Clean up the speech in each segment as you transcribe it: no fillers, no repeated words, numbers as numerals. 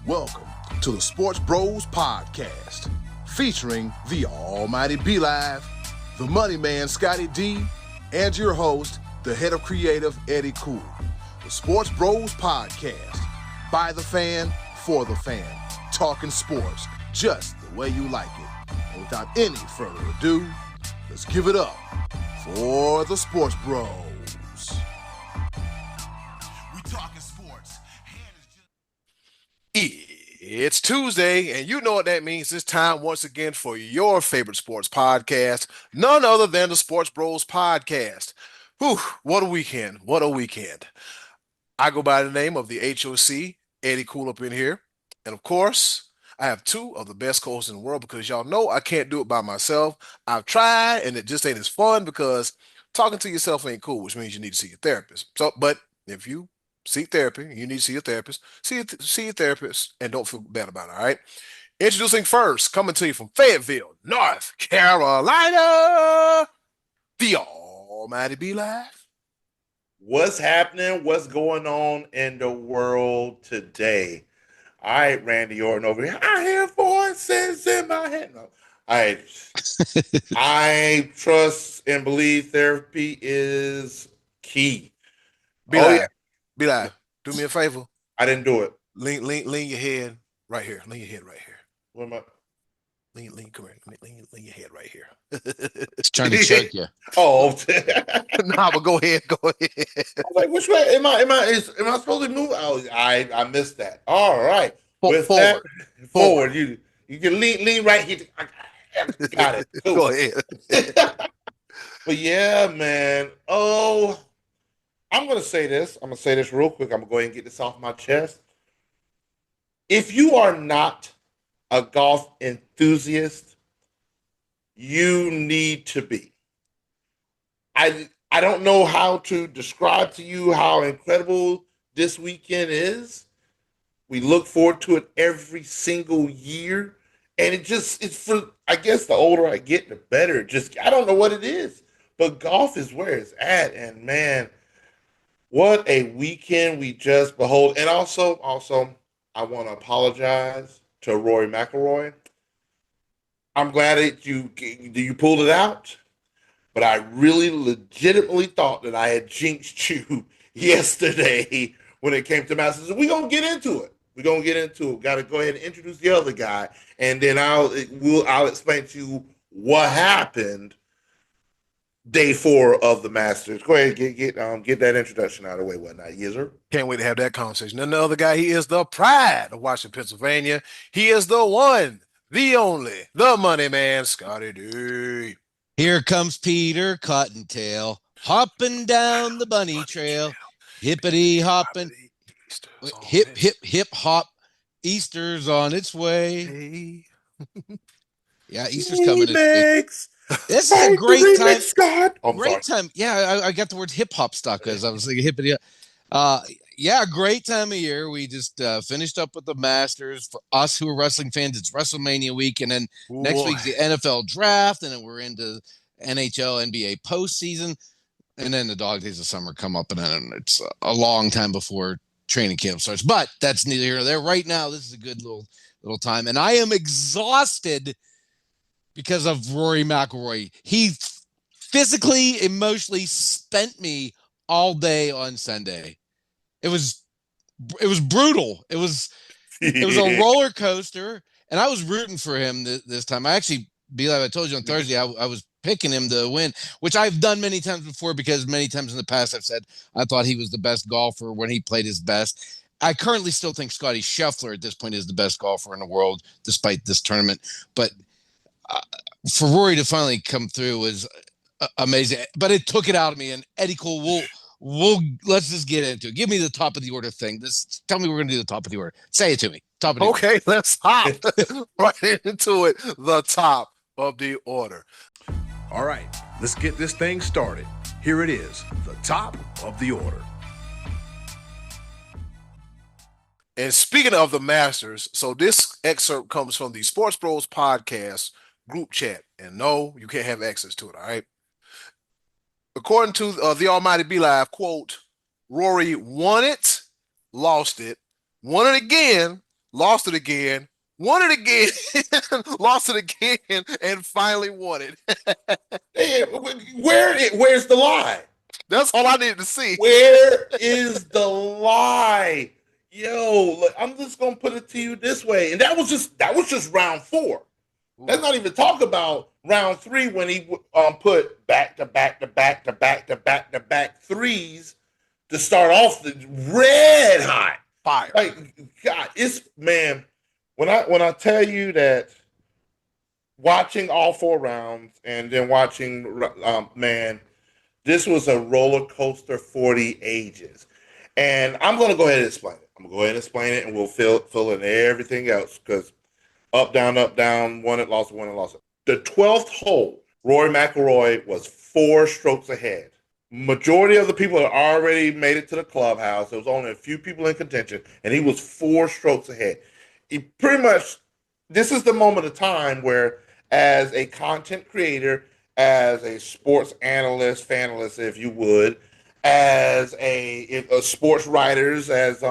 Welcome to the Sports Bros Podcast, featuring the almighty B-Live, the money man Scottie D, and your host, the head of creative Eddy Kool. The Sports Bros Podcast, by the fan, for the fan, talking sports just the way you like it. And without any further ado, let's give it up for the Sports Bros. We talking sports. It's Tuesday, and you know what that means. It's time once again for your favorite sports podcast, none other than the Sports Bros Podcast. Whew, what a weekend. What a weekend. I go by the name of the HOC, Eddy Kool up in here. And of course, I have two of the best co-hosts in the world because y'all know I can't do it by myself. I've tried, and it just ain't as fun because talking to yourself ain't cool, which means you need to see a therapist. But if you seek therapy, you need to see your therapist, see your therapist, and don't feel bad about it, all right? Introducing first, coming to you from Fayetteville, North Carolina, the almighty B-Live. What's happening? What's going on in the world today? All right, Randy Orton over here. I hear voices in my head. No. I trust and believe therapy is key. B-Live, B-Live, do me a favor. I didn't do it. Lean your head right here. Lean your head right here. What am I? Lean, come here. Lean your head right here. It's trying to choke you. Oh, Nah, but go ahead. I was like, which way am I supposed to move? I missed that. All right. With forward. that, forward. You can lean right here. Got it. Cool. Go ahead. But yeah, man. Oh, I'm gonna say this. I'm gonna say this real quick. I'm gonna go ahead and get this off my chest. If you are not a golf enthusiast, you need to be. I don't know how to describe to you how incredible this weekend is. We look forward to it every single year. And it's for, I guess the older I get, the better. I don't know what it is. But golf is where it's at. And man, what a weekend we just behold. And also, I want to apologize to Rory McIlroy. I'm glad that you pulled it out. But I really legitimately thought that I had jinxed you yesterday when it came to Masters. We're going to get into it. Got to go ahead and introduce the other guy, and then I'll explain to you what happened day 4 of the Masters. Go ahead and get that introduction out of the way. Whatnot, yes, sir. Can't wait to have that conversation. And the other guy, he is the pride of Washington, Pennsylvania. He is the one, the only, the money man, Scottie D. Here comes Peter Cottontail, hopping down the bunny trail, hippity hopping, hip hop. Easter's on its way. Hey. Yeah, Easter's coming. Remix. This is a great time. Scott. Great time. Yeah, I got the word hip hop stuck because I was thinking hippity. Yeah, great time of year. We just finished up with the Masters. For us who are wrestling fans, it's WrestleMania week, and then next week's the NFL draft, and then we're into NHL, NBA postseason, and then the dog days of summer come up, and then it's a long time before training camp starts. But that's neither here nor there. Right now, this is a good little time, and I am exhausted because of Rory McIlroy. He physically, emotionally spent me all day on Sunday. It was brutal. It was a roller coaster, and I was rooting for him this time. I told you on Thursday, I was picking him to win, which I've done many times before because many times in the past I've said I thought he was the best golfer when he played his best. I currently still think Scottie Scheffler at this point is the best golfer in the world despite this tournament. But for Rory to finally come through was amazing. But it took it out of me. And Eddy Kool, let's just get into it. Give me the top of the order thing. Tell me we're going to do the top of the order. Say it to me. Top of the order. Okay, let's hop right into it. The top of the order. All right, let's get this thing started. Here it is, the top of the order. And speaking of the Masters, so this excerpt comes from the Sports Bros podcast group chat. And no, you can't have access to it, all right? According to the almighty B-Live, quote, Rory won it, lost it, won it again, lost it again, won it again, lost it again, and finally won it. Where's the lie? That's all I needed to see. Where is the lie? Yo, look, I'm just gonna put it to you this way, and that was just round 4. Let's not even talk about round 3 when he put back to back threes to start off the red hot Fire. Like, God, it's, man, when I tell you that watching all 4 rounds and then watching, man, this was a roller coaster for the ages. And I'm going to go ahead and explain it. I'm going to go ahead and explain it, and we'll fill in everything else, because up, down, won it, lost it. The 12th hole, Rory McIlroy was 4 strokes ahead. Majority of the people had already made it to the clubhouse. There was only a few people in contention, and he was 4 strokes ahead. He pretty much, this is the moment of time where, as a content creator, as a sports analyst, fanalist, if you would, as a sports writers, as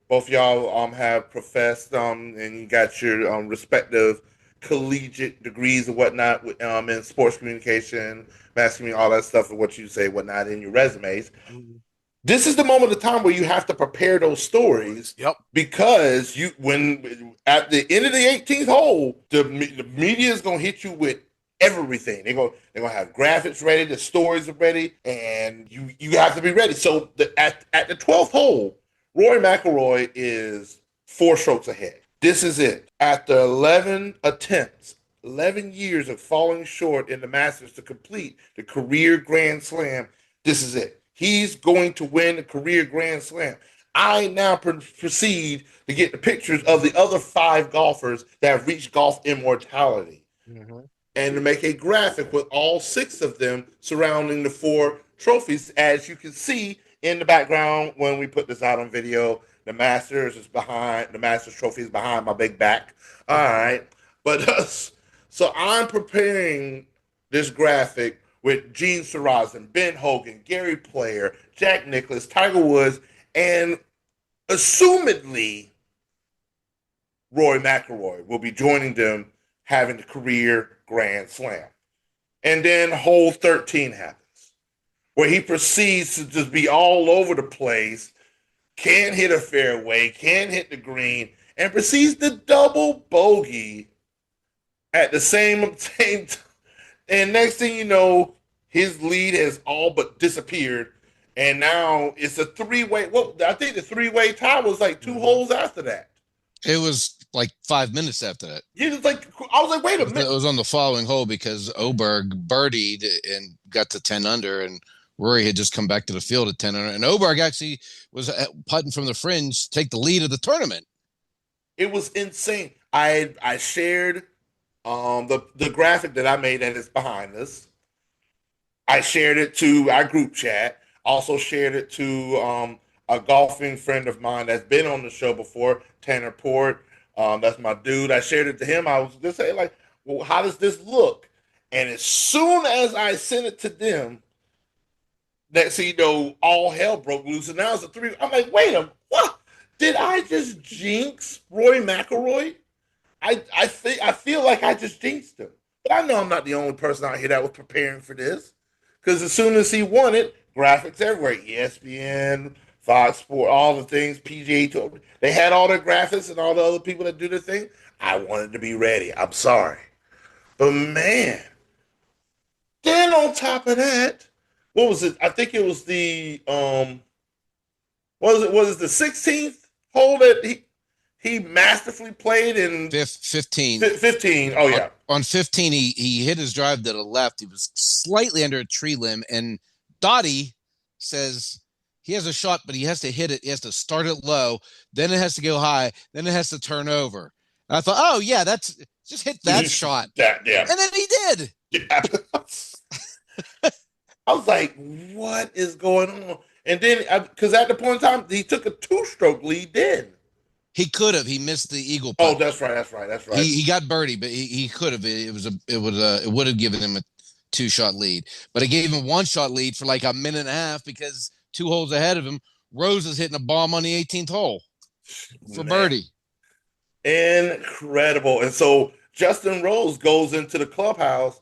both y'all have professed, and you got your respective collegiate degrees and whatnot in sports communication, mass communication, all that stuff, and what you say, whatnot, in your resumes. Mm-hmm. This is the moment of time where you have to prepare those stories. Yep. Because when at the end of the 18th hole, the media is gonna hit you with everything. They're gonna have graphics ready, the stories are ready, and you have to be ready. So at the 12th hole, Rory McIlroy is 4 strokes ahead. This is it. After 11 attempts, 11 years of falling short in the Masters to complete the career Grand Slam, this is it. He's going to win the career Grand Slam. I now proceed to get the pictures of the other 5 golfers that have reached golf immortality. Mm-hmm. And to make a graphic with all 6 of them surrounding the 4 trophies, as you can see in the background when we put this out on video. The Masters trophy is behind my big back. All right. But so I'm preparing this graphic with Gene Sarazen, Ben Hogan, Gary Player, Jack Nicklaus, Tiger Woods, and assumedly Rory McIlroy will be joining them having the career Grand Slam. And then hole 13 happens, where he proceeds to just be all over the place, can't hit a fairway, can't hit the green, and proceeds to double bogey at the same time. And next thing you know, his lead has all but disappeared. And now it's a 3-way. Well, I think the 3-way tie was like 2 holes after that. It was like 5 minutes after that. Yeah, it's like, I was like, wait a minute. It was on the following hole because Oberg birdied and got to 10 under, and Rory had just come back to the field at 10 under. And Oberg actually was putting from the fringe to take the lead of the tournament. It was insane. I shared the graphic that I made that is behind us. I shared it to our group chat. Also shared it to a golfing friend of mine that's been on the show before, Tanner Port. That's my dude. I shared it to him. I was just saying, like, well, how does this look? And as soon as I sent it to them, next thing you know, all hell broke loose. And now it's a 3. I'm like, wait a minute, what? Did I just jinx Rory McIlroy? I feel like I just jinxed him. But I know I'm not the only person out here that was preparing for this. Because as soon as he won it, graphics everywhere, ESPN, Fox Sports, all the things, PGA Tour, they had all their graphics and all the other people that do their thing. I wanted to be ready. I'm sorry. But man, then on top of that, what was it? I think it was the was it the 16th hole that he masterfully played in 15. 15. Oh yeah. On 15, he hit his drive to the left. He was slightly under a tree limb, and Dottie says he has a shot, but he has to hit it. He has to start it low, then it has to go high, then it has to turn over. And I thought, oh yeah, that's just hit that shot. Yeah. And then he did. Yeah. I was like, what is going on? And then, because at the point in time, he took a 2-stroke lead then. He could have. He missed the eagle putt. Oh, that's right. He got birdie, but he could have. It would have given him a 2-shot lead. But it gave him a 1-shot lead for like a minute and a half because 2 holes ahead of him, Rose is hitting a bomb on the 18th hole for birdie. Incredible. And so Justin Rose goes into the clubhouse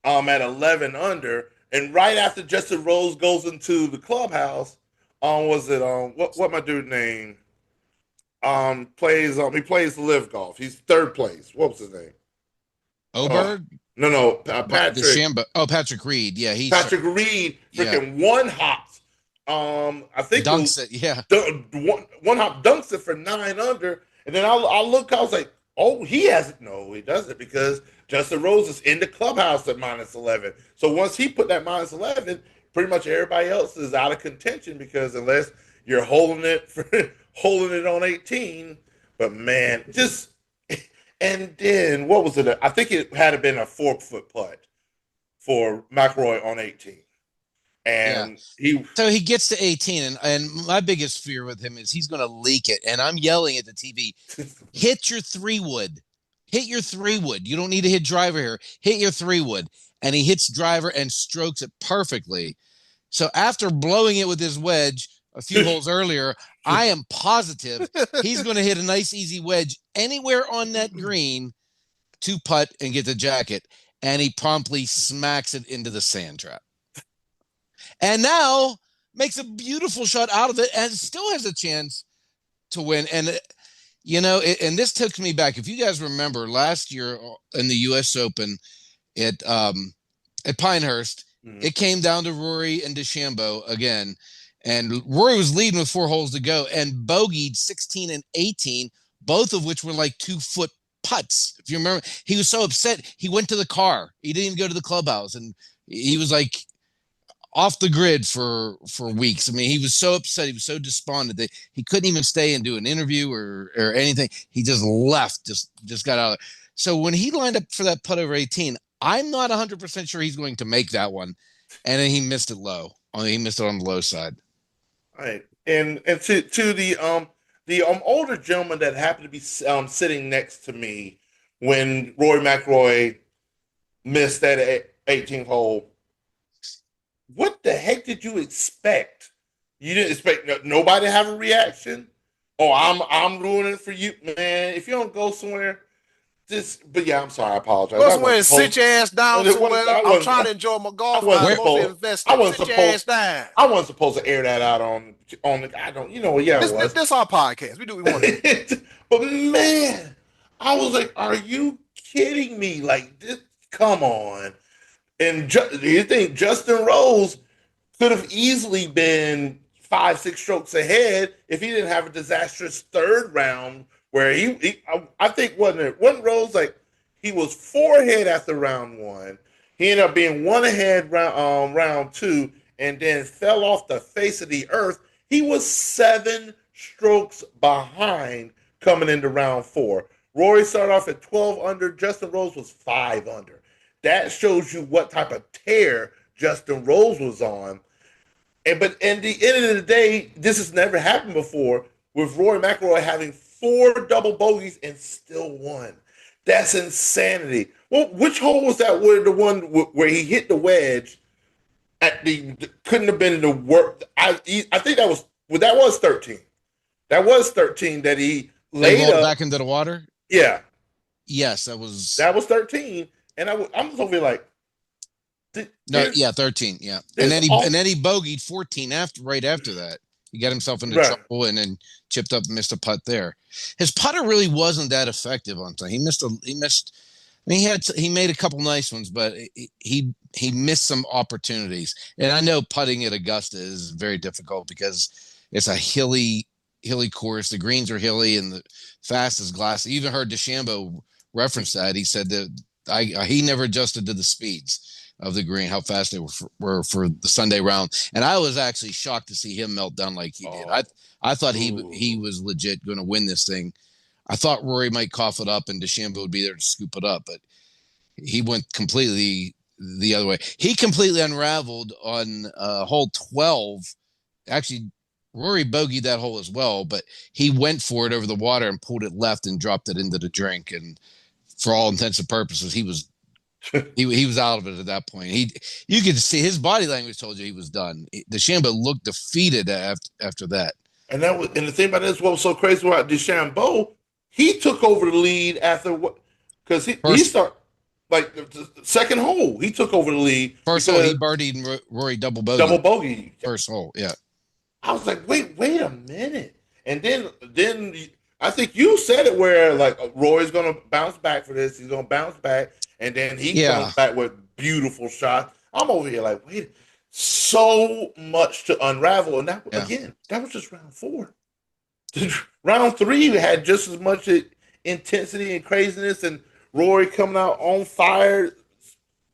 at 11 under. And right after Justin Rose goes into the clubhouse, was it what my dude name? Plays he plays live golf. He's third place. What was his name? Oberg? No, The Patrick. Shambo. Oh, Patrick Reed. Yeah, he's Patrick Reed freaking one hops. I think dunks it. Yeah, one hop dunks it for 9 under, and then I look. I was like, oh, he hasn't. No, he doesn't because Justin Rose is in the clubhouse at -11. So once he put that -11, pretty much everybody else is out of contention because unless you're holding it holding it on 18, but man, just and then what was it? I think it had been a 4-foot putt for McIlroy on 18. And so he gets to 18, and my biggest fear with him is he's going to leak it. And I'm yelling at the TV, hit your 3-wood. Hit your 3-wood. You don't need to hit driver here. Hit your 3-wood. And he hits driver and strokes it perfectly. So after blowing it with his wedge a few holes earlier, I am positive he's going to hit a nice easy wedge anywhere on that green to putt and get the jacket. And he promptly smacks it into the sand trap. And now makes a beautiful shot out of it and still has a chance to win. And, you know, and this took me back. If you guys remember last year in the U.S. Open at Pinehurst, it came down to Rory and DeChambeau again. And Rory was leading with 4 holes to go and bogeyed 16 and 18, both of which were like 2-foot putts. If you remember, he was so upset. He went to the car. He didn't even go to the clubhouse. And he was like off the grid for weeks. I mean, he was so upset. He was so despondent that he couldn't even stay and do an interview or anything. He just left, just got out of there. So when he lined up for that putt over 18, I'm not 100% sure he's going to make that one. And then he missed it low. He missed it on the low side. All right. And to the older gentleman that happened to be sitting next to me when Rory McIlroy missed that 18th hole. What the heck did you expect? You didn't expect nobody to have a reaction? Oh, I'm ruining it for you, man. If you don't go somewhere, but yeah, I'm sorry. I apologize. Go somewhere and sit your ass down somewhere. I'm trying to enjoy my golf. I wasn't supposed to air that out on the. I don't. You know. Yeah, this our podcast. We do what we want to. But man, I was like, "Are you kidding me? Like this? Come on!" And do you think Justin Rose could have easily been 5-6 strokes ahead if he didn't have a disastrous third round where I think wasn't Rose like he was 4 ahead after round 1. He ended up being 1 ahead round 2 and then fell off the face of the earth. He was 7 strokes behind coming into round 4. Rory started off at 12 under. Justin Rose was 5 under. That shows you what type of tear Justin Rose was on. But at the end of the day, this has never happened before with Rory McIlroy having 4 double bogeys and still won. That's insanity. Well, which hole was that? Where the one where he hit the wedge at couldn't have been the work. I think that was 13. That was 13 that he laid up back into the water. Yeah. Yes, that was 13. And I'm just over here like, 13, yeah. And then he bogeyed 14 right after that. He got himself into trouble and then chipped up and missed a putt there. His putter really wasn't that effective on time. He missed. I mean, he made a couple nice ones, but he missed some opportunities. And I know putting at Augusta is very difficult because it's a hilly course. The greens are hilly and the fastest glass. I even heard DeChambeau reference that. He said that he never adjusted to the speeds of the green, how fast they were for the Sunday round. And I was actually shocked to see him melt down like he did. I thought he was legit going to win this thing. I thought Rory might cough it up and DeChambeau would be there to scoop it up, but he went completely the other way. He completely unraveled on hole 12. Actually, Rory bogeyed that hole as well, but he went for it over the water and pulled it left and dropped it into the drink. And for all intents and purposes, he was out of it at that point. You could see his body language told you he was done. DeChambeau looked defeated after that. And the thing about this, what was so crazy about DeChambeau, he took over the lead after what? Because he started like the second hole. He took over the lead First hole, he birdied and Rory double bogey. First hole, yeah. I was like, wait a minute. And then I think you said it where like Roy's gonna bounce back for this. He's gonna bounce back, and then he comes back with beautiful shots. I'm over here like, wait, so much to unravel. And again, that was just round 4. Round 3 had just as much intensity and craziness, and Rory coming out on fire,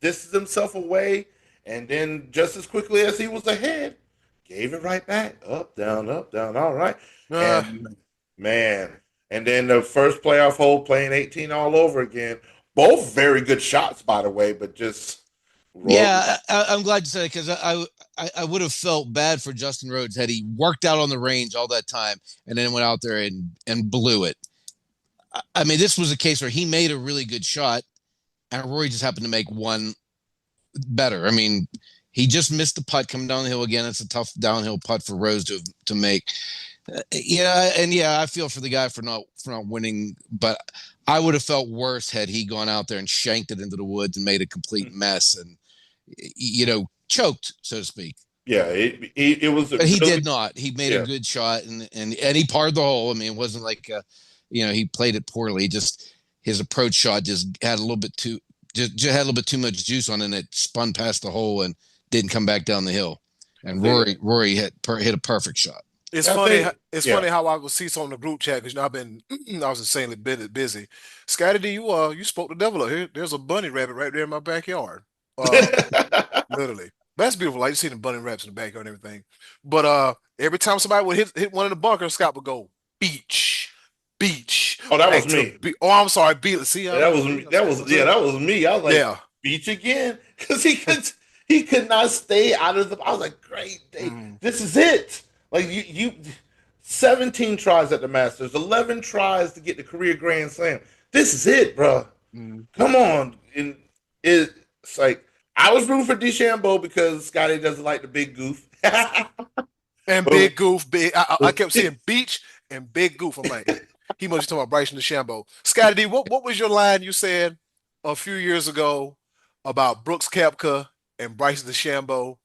distances himself away, and then just as quickly as he was ahead, gave it right back. Up, down, all right. And man, and then the first playoff hole playing 18 all over again. Both very good shots, by the way, but just I'm glad you said it, because I would have felt bad for Justin Rhodes had he worked out on the range all that time and then went out there and blew it. I mean, this was a case where he made a really good shot and Rory just happened to make one better. I mean, he just missed the putt coming down the hill again. It's a tough downhill putt for Rose to make. I feel for the guy for not winning, but I would have felt worse had he gone out there and shanked it into the woods and made a complete mess and choked, so to speak. Yeah, it was. But he did not. He made a good shot and he parred the hole. I mean, it wasn't like he played it poorly. Just his approach shot just had a little bit too much juice on it, and it spun past the hole and didn't come back down the hill. And Rory hit a perfect shot. It's funny. Funny how I would see some in the group chat because I was insanely busy. Scottie D, you spoke the devil up here. There's a bunny rabbit right there in my backyard. Literally, that's beautiful. Like you see the bunny rabbits in the backyard and everything. But every time somebody would hit one of the bunkers, Scott would go beach. Oh, that was me. I'm sorry, beach. See, that was me. That was me. I was like, beach again, because he could not stay out of the. I was like, great day. This is it. Like you 17 tries at the Masters, 11 tries to get the career Grand Slam. This is it, bro. Come on. And it's like I was rooting for DeChambeau because Scottie doesn't like the big goof. Big goof. I kept seeing beach and big goof. I'm like, he must be talking about Bryson DeChambeau. Scottie D, what was your line you said a few years ago about Brooks Koepka and Bryson DeChambeau?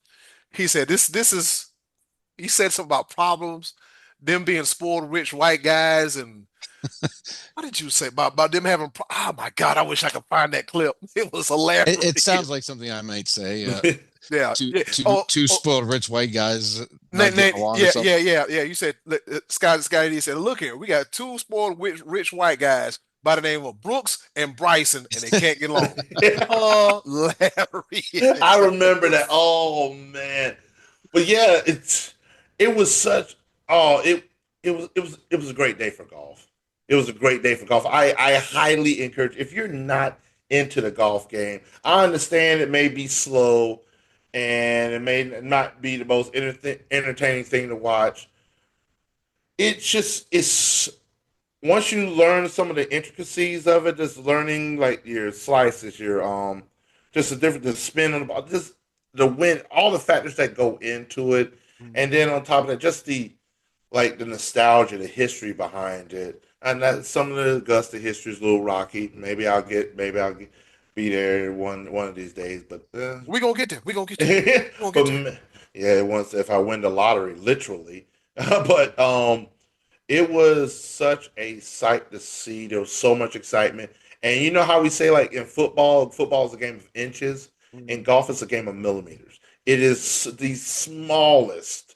He said this is. He said something about problems, them being spoiled rich white guys, and what did you say about them having? Oh my God, I wish I could find that clip. It was hilarious. It sounds like something I might say. Two spoiled rich white guys. Yeah. You said Scottie D said, "Look here, we got two spoiled rich white guys by the name of Brooks and Bryson, and they can't get along." Hilarious. I remember that. Oh man, but yeah, it was such. It was a great day for golf. It was a great day for golf. I highly encourage, if you're not into the golf game, I understand it may be slow and it may not be the most entertaining thing to watch. It's once you learn some of the intricacies of it, just learning like your slices, your just the spin on the ball, just the wind, all the factors that go into it. And then on top of that, just the nostalgia, the history behind it, and that some of the Augusta history is a little rocky. Maybe I'll be there one of these days. But we're gonna get there. Once if I win the lottery, literally. But it was such a sight to see. There was so much excitement, and you know how we say like in football is a game of inches, in golf it's a game of millimeters. It is the smallest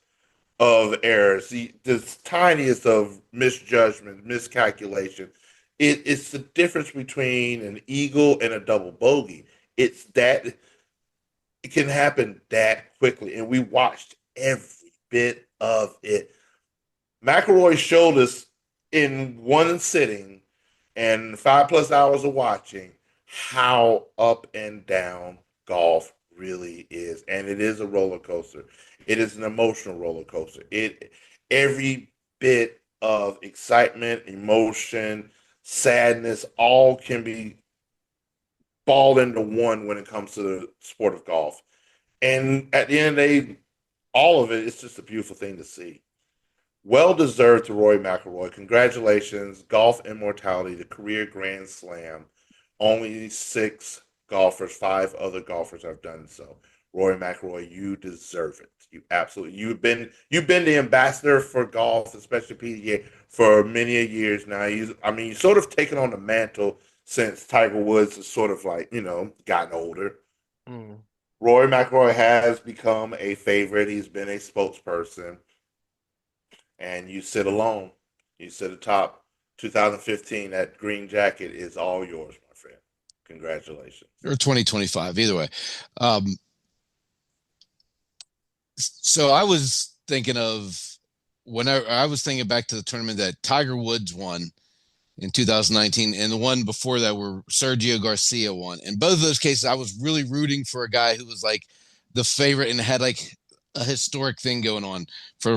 of errors, the tiniest of misjudgment, miscalculation. It's the difference between an eagle and a double bogey. It's that it can happen that quickly, and we watched every bit of it. McIlroy showed us in one sitting and 5+ hours of watching how up and down golf really is, and it is a roller coaster. It is an emotional roller coaster. Every bit of excitement, emotion, sadness, all can be balled into one when it comes to the sport of golf. And at the end of the day, all of it is just a beautiful thing to see. Well deserved to Rory McIlroy. Congratulations. Golf immortality, the career Grand Slam. Only 6 golfers, 5 other golfers have done so. Rory McIlroy, you deserve it. You absolutely. You've been the ambassador for golf, especially PGA, for many years now. You sort of taken on the mantle since Tiger Woods has sort of like gotten older. Mm. Rory McIlroy has become a favorite. He's been a spokesperson, and you sit alone. You sit atop 2015. That green jacket is all yours, my friend. Congratulations. Or 2025, either way. So I was thinking of I was thinking back to the tournament that Tiger Woods won in 2019, and the one before that where Sergio Garcia won. In both of those cases, I was really rooting for a guy who was like the favorite and had like a historic thing going on. For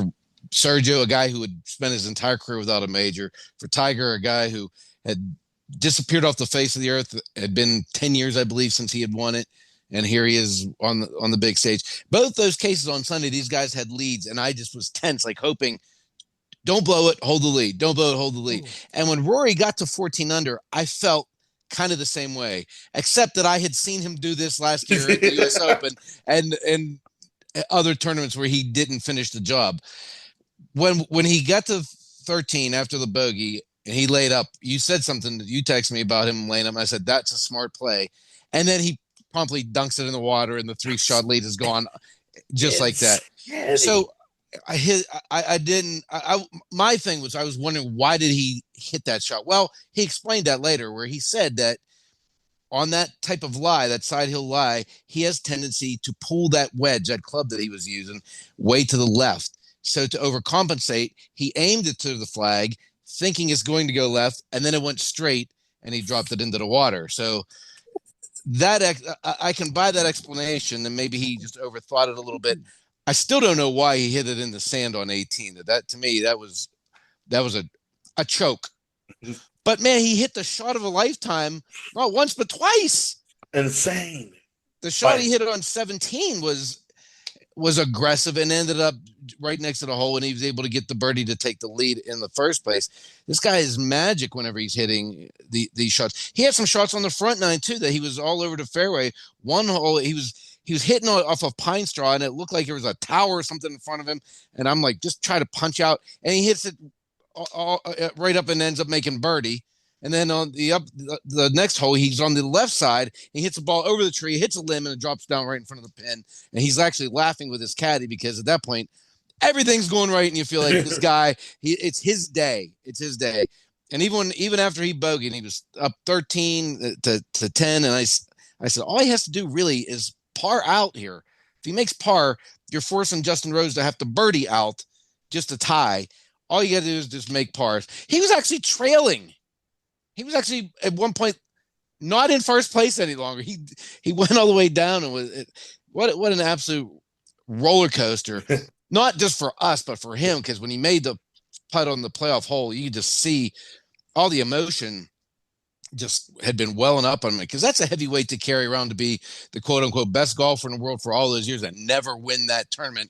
Sergio, a guy who had spent his entire career without a major. For Tiger, a guy who had disappeared off the face of the earth. It had been 10 years, I believe, since he had won it. And here he is on the big stage. Both those cases on Sunday, these guys had leads, and I just was tense, like hoping, don't blow it, hold the lead. Don't blow it, hold the lead. And when Rory got to 14 under, I felt kind of the same way, except that I had seen him do this last year at the U.S. Open and other tournaments where he didn't finish the job. When he got to 13 after the bogey and he laid up, you said something, you texted me about him laying up, and I said, that's a smart play. And then he promptly dunks it in the water, and the 3-shot lead is gone just like that. So my thing was, I was wondering, why did he hit that shot? Well, he explained that later, where he said that on that type of lie, that side hill lie, he has tendency to pull that wedge, that club that he was using, way to the left. So to overcompensate, he aimed it to the flag, thinking it's going to go left, and then it went straight, and he dropped it into the water. So that I can buy that explanation, and maybe he just overthought it a little bit. I still don't know why he hit it in the sand on 18. That to me, that was a choke. But man, he hit the shot of a lifetime, not once but twice. Insane. The shot he hit on 17 was aggressive and ended up right next to the hole, and he was able to get the birdie to take the lead in the first place. This guy is magic whenever he's hitting these shots. He had some shots on the front nine too that he was all over the fairway. One hole he was hitting off of pine straw, and it looked like there was a tower or something in front of him. And I'm like, just try to punch out, and he hits it all right up and ends up making birdie. And then on the next hole, he's on the left side. He hits the ball over the tree, hits a limb, and it drops down right in front of the pin. And he's actually laughing with his caddy because at that point, everything's going right, and you feel like this guy, it's his day. It's his day. And even after he bogeyed, he was up 13 to 10. And I said, all he has to do really is par out here. If he makes par, you're forcing Justin Rose to have to birdie out just to tie. All you got to do is just make pars. He was actually trailing. He was actually at one point not in first place any longer. He went all the way down, and what an absolute roller coaster. Not just for us, but for him, because when he made the putt on the playoff hole, you could just see all the emotion just had been welling up on me, because that's a heavy weight to carry around, to be the quote unquote best golfer in the world for all those years and never win that tournament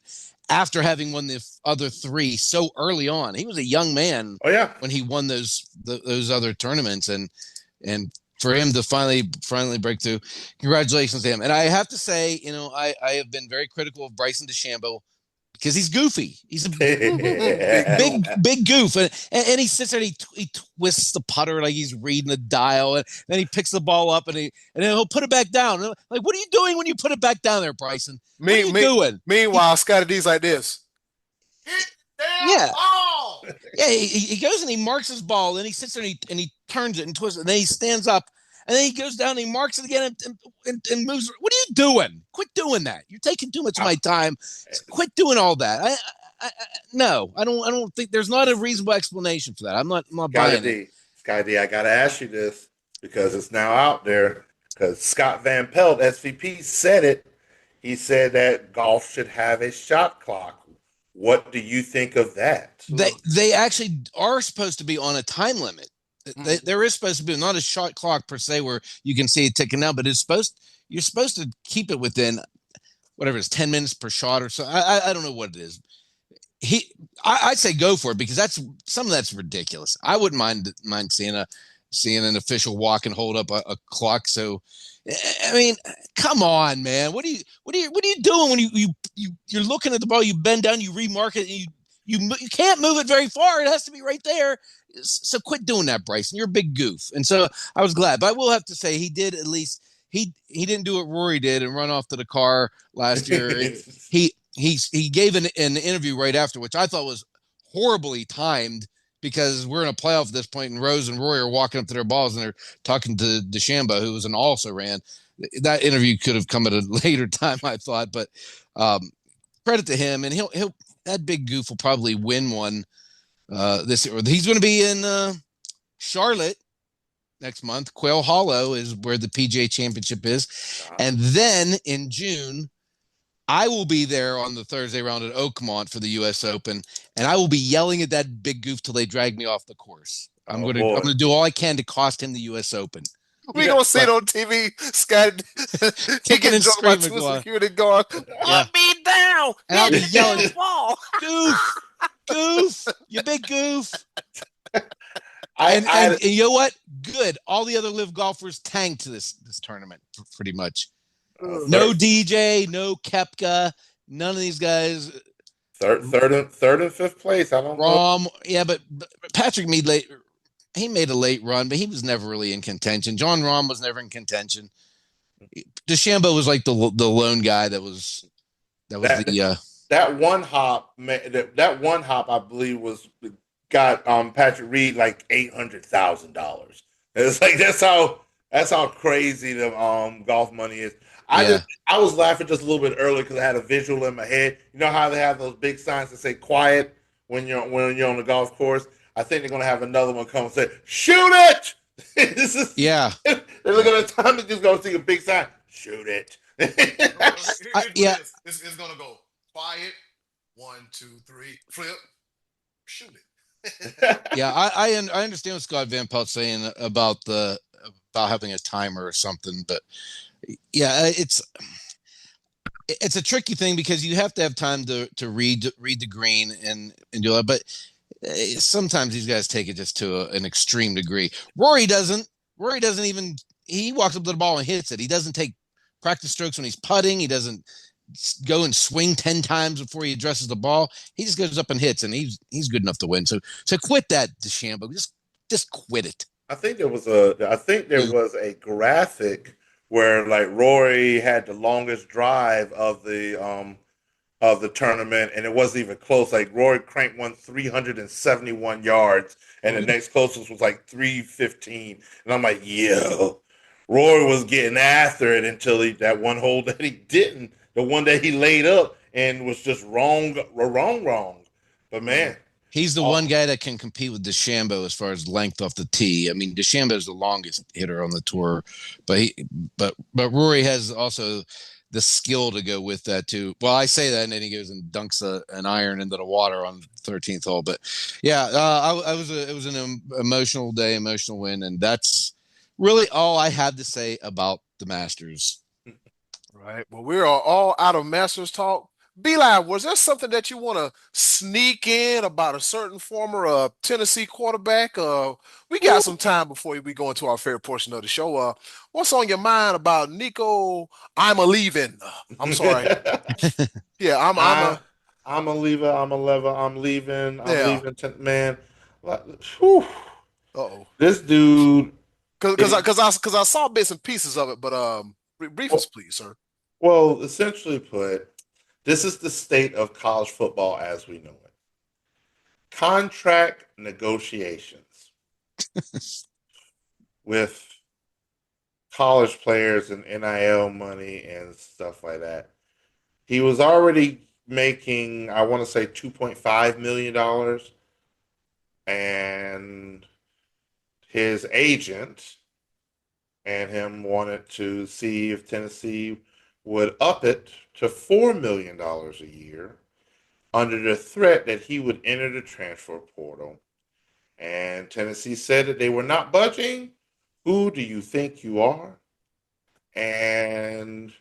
after having won the other 3 so early on. He was a young man when he won those other tournaments, and for him to finally break through, congratulations to him. And I have to say, I have been very critical of Bryson DeChambeau because he's goofy. He's a big goof, and he sits there and he twists the putter like he's reading a dial, and then he picks the ball up and then he'll put it back down. Like, what are you doing when you put it back down there, Bryson? What are you doing? Meanwhile, Scottie D's like this. Yeah. He goes and he marks his ball, and he sits there and he turns it and twists it, and then he stands up, and then he goes down and he marks it again and moves. What are you doing? Quit doing that. You're taking too much of my time. Quit doing all that. No, I don't think there's not a reasonable explanation for that. I'm not buying it. Scottie D, I gotta ask you this because it's now out there. Because Scott Van Pelt, SVP, said it. He said that golf should have a shot clock. What do you think of that? They actually are supposed to be on a time limit. There is supposed to be not a shot clock per se where you can see it ticking down, but you're supposed to keep it within whatever it is, 10 minutes per shot or so. I don't know what it is. I'd say go for it because some of that's ridiculous. I wouldn't mind seeing an official walk and hold up a clock. So, I mean, come on, man. What are you doing when you're looking at the ball? You bend down, you remark it, and you can't move it very far. It has to be right there. So quit doing that, Bryson. You're a big goof. And so I was glad, but I will have to say he did at least he didn't do what Rory did and run off to the car last year. He gave an interview right after, which I thought was horribly timed because we're in a playoff at this point, and Rose and Roy are walking up to their balls and they're talking to DeChambeau, who was an also ran. That interview could have come at a later time, I thought, but credit to him, and he'll that big goof will probably win one this year. He's going to be in Charlotte next month. Quail Hollow is where the PGA Championship is, and then in June, I will be there on the Thursday round at Oakmont for the U.S. Open, and I will be yelling at that big goof till they drag me off the course. I'm going to do all I can to cost him the U.S. Open. We gonna see it on TV, Scott. Kicking and screaming, to a security guard. Put me down. And I'll be yelling, goof, you big goof. And you know what? Good. All the other live golfers tanked this tournament pretty much. No DJ, no Koepka, none of these guys. Third and fifth place. I don't know. Yeah, but Patrick Mead he made a late run, but he was never really in contention. John Rahm was never in contention. DeChambeau was like the lone guy that one hop. That one hop, I believe, got Patrick Reed like $800,000. It's like that's how crazy the golf money is. I was laughing just a little bit earlier because I had a visual in my head. You know how they have those big signs that say "quiet" when you're on the golf course. I think they're gonna have another one come and say, "Shoot it!" They're looking at the time and just gonna see a big sign. Shoot it. It's gonna go quiet. 1, 2, 3, flip. Shoot it. Yeah, I understand what Scott Van Pelt's saying about having a timer or something, but yeah, it's a tricky thing because you have to have time to read the green and do that, but sometimes these guys take it just to an extreme degree. Rory doesn't even, he walks up to the ball and hits it. He doesn't take practice strokes when he's putting. He doesn't go and swing 10 times before he addresses the ball. He just goes up and hits, and he's good enough to win. So quit that, DeChambeau. Just quit it. I think there was a graphic where like Rory had the longest drive of the tournament, and it wasn't even close. Like Rory cranked one 371 yards, and the next closest was like 315. And I'm like, yo, Rory was getting after it until that one hole that he didn't, the one that he laid up and was just wrong. But man, he's the one guy that can compete with DeChambeau as far as length off the tee. I mean, DeChambeau is the longest hitter on the tour, but Rory has also the skill to go with that too. Well, I say that, and then he goes and dunks an iron into the water on the 13th hole. But yeah, it was an emotional day, emotional win, and that's really all I had to say about the Masters. Right. Well, we're all out of Masters talk. B-Live, was there something that you want to sneak in about a certain former Tennessee quarterback? We got some time before we go into our favorite portion of the show. What's on your mind about Niko Iamaleava? I'm sorry. Yeah, I'm a leaver. I'm a lever. I'm leaving. I'm leaving. Man, this dude. Because I saw bits and pieces of it, but brief us, please, sir. Well, essentially put, this is the state of college football as we know it. Contract negotiations with college players and NIL money and stuff like that. He was already making, I want to say, $2.5 million. And his agent and him wanted to see if Tennessee would up it to $4 million a year under the threat that he would enter the transfer portal. And Tennessee said that they were not budging. Who do you think you are? And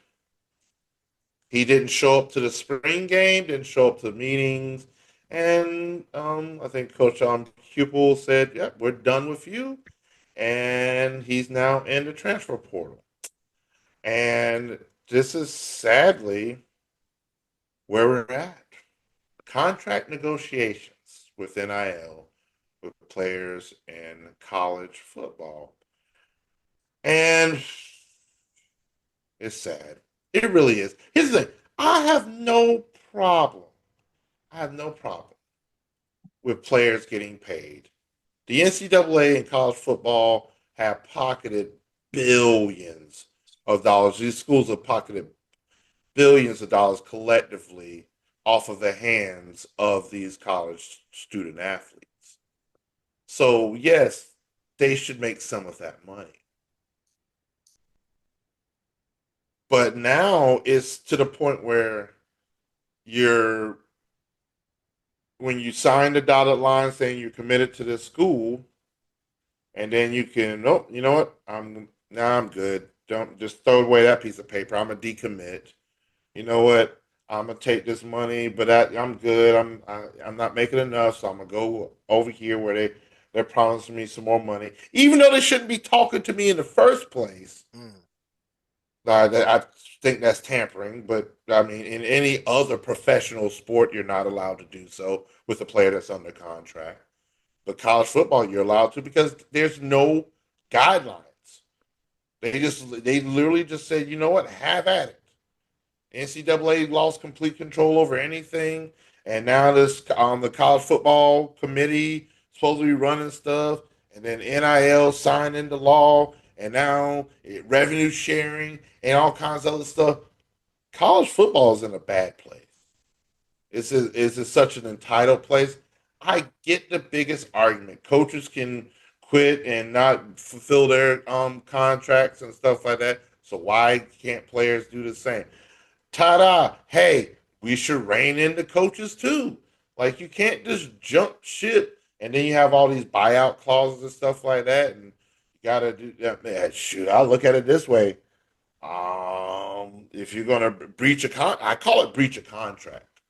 he didn't show up to the spring game, didn't show up to meetings, And I think Coach Hupel said, "Yep, we're done with you," and he's now in the transfer portal. And this is sadly where we're at. Contract negotiations with NIL with players in college football. And it's sad. It really is. Here's the thing. I have no problem. I have no problem with players getting paid. The NCAA and college football have pocketed billions of dollars. These schools have pocketed billions of dollars collectively off of the hands of these college student athletes. So, yes, they should make some of that money. But now it's to the point where you're, when you sign the dotted line saying you're committed to this school, and then you can, oh, you know what? I'm good. Don't just throw away that piece of paper. I'm a decommit. You know what? I'm gonna take this money, but I'm good. I'm not making enough, so I'm gonna go over here where they're promising me some more money, even though they shouldn't be talking to me in the first place. I think that's tampering, but I mean, in any other professional sport, you're not allowed to do so with a player that's under contract. But college football, you're allowed to because there's no guidelines. They literally just said, you know what, have at it. NCAA lost complete control over anything, and now this the college football committee supposed to be running stuff, and then NIL signed into law, and now revenue sharing and all kinds of other stuff. College football is in a bad place. It's such an entitled place. I get the biggest argument. Coaches can quit and not fulfill their contracts and stuff like that. So why can't players do the same? Ta-da! Hey, we should rein in the coaches too. Like you can't just jump ship and then you have all these buyout clauses and stuff like that, and you gotta do that. Man, shoot, I look at it this way. If you're gonna breach I call it breach a contract.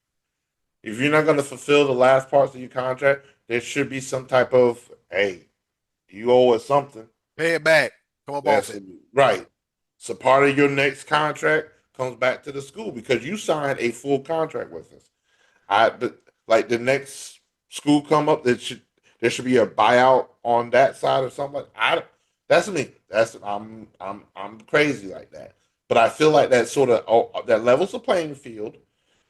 If you're not gonna fulfill the last parts of your contract, there should be some type of, hey, you owe us something. Pay it back. Come up off That's it. right. So part of your next contract comes back to the school because you signed a full contract with us. But like the next school come up, there should be a buyout on that side or something. That's me. I'm crazy like that. But I feel like that sort of that levels the playing field.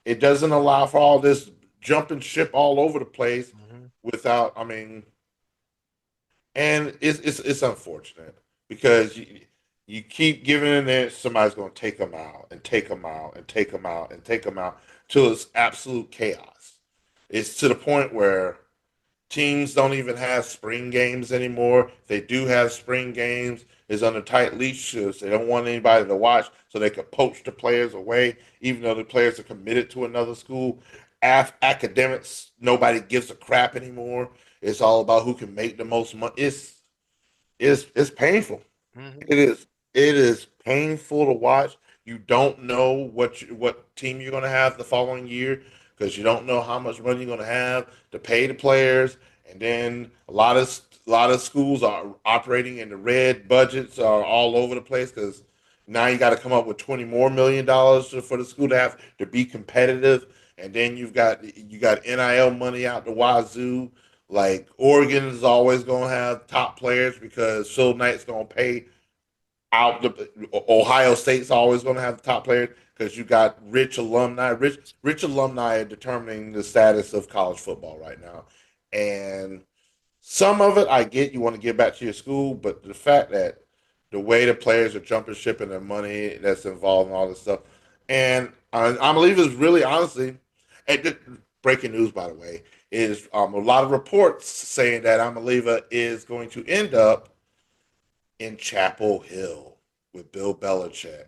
It doesn't allow for all this jumping ship all over the place without. I mean, and it's unfortunate because you keep giving in there, somebody's going to take them out and take them out and take them out and take them out till it's absolute chaos. It's to the point where teams don't even have spring games anymore. They do have spring games. It's under tight leashes. They don't want anybody to watch, so they could poach the players away, even though the players are committed to another school. Academics, nobody gives a crap anymore. It's all about who can make the most money. It's painful. It is. It is painful to watch. You don't know what team you're going to have the following year because you don't know how much money you're going to have to pay the players, and then a lot of schools are operating in the red. Budgets are all over the place because now you got to come up with $20 more million for the school to have to be competitive, and then you got NIL money out the wazoo. Like Oregon is always going to have top players because Phil Knight's going to pay out. Ohio State's always going to have the top players because you got rich alumni. Rich alumni are determining the status of college football right now, and some of it I get. You want to give back to your school, but the fact that the way the players are jumping ship and their money that's involved in all this stuff, and I believe is really honestly, breaking news by the way, is a lot of reports saying that Amaliva is going to end up in Chapel Hill with Bill Belichick.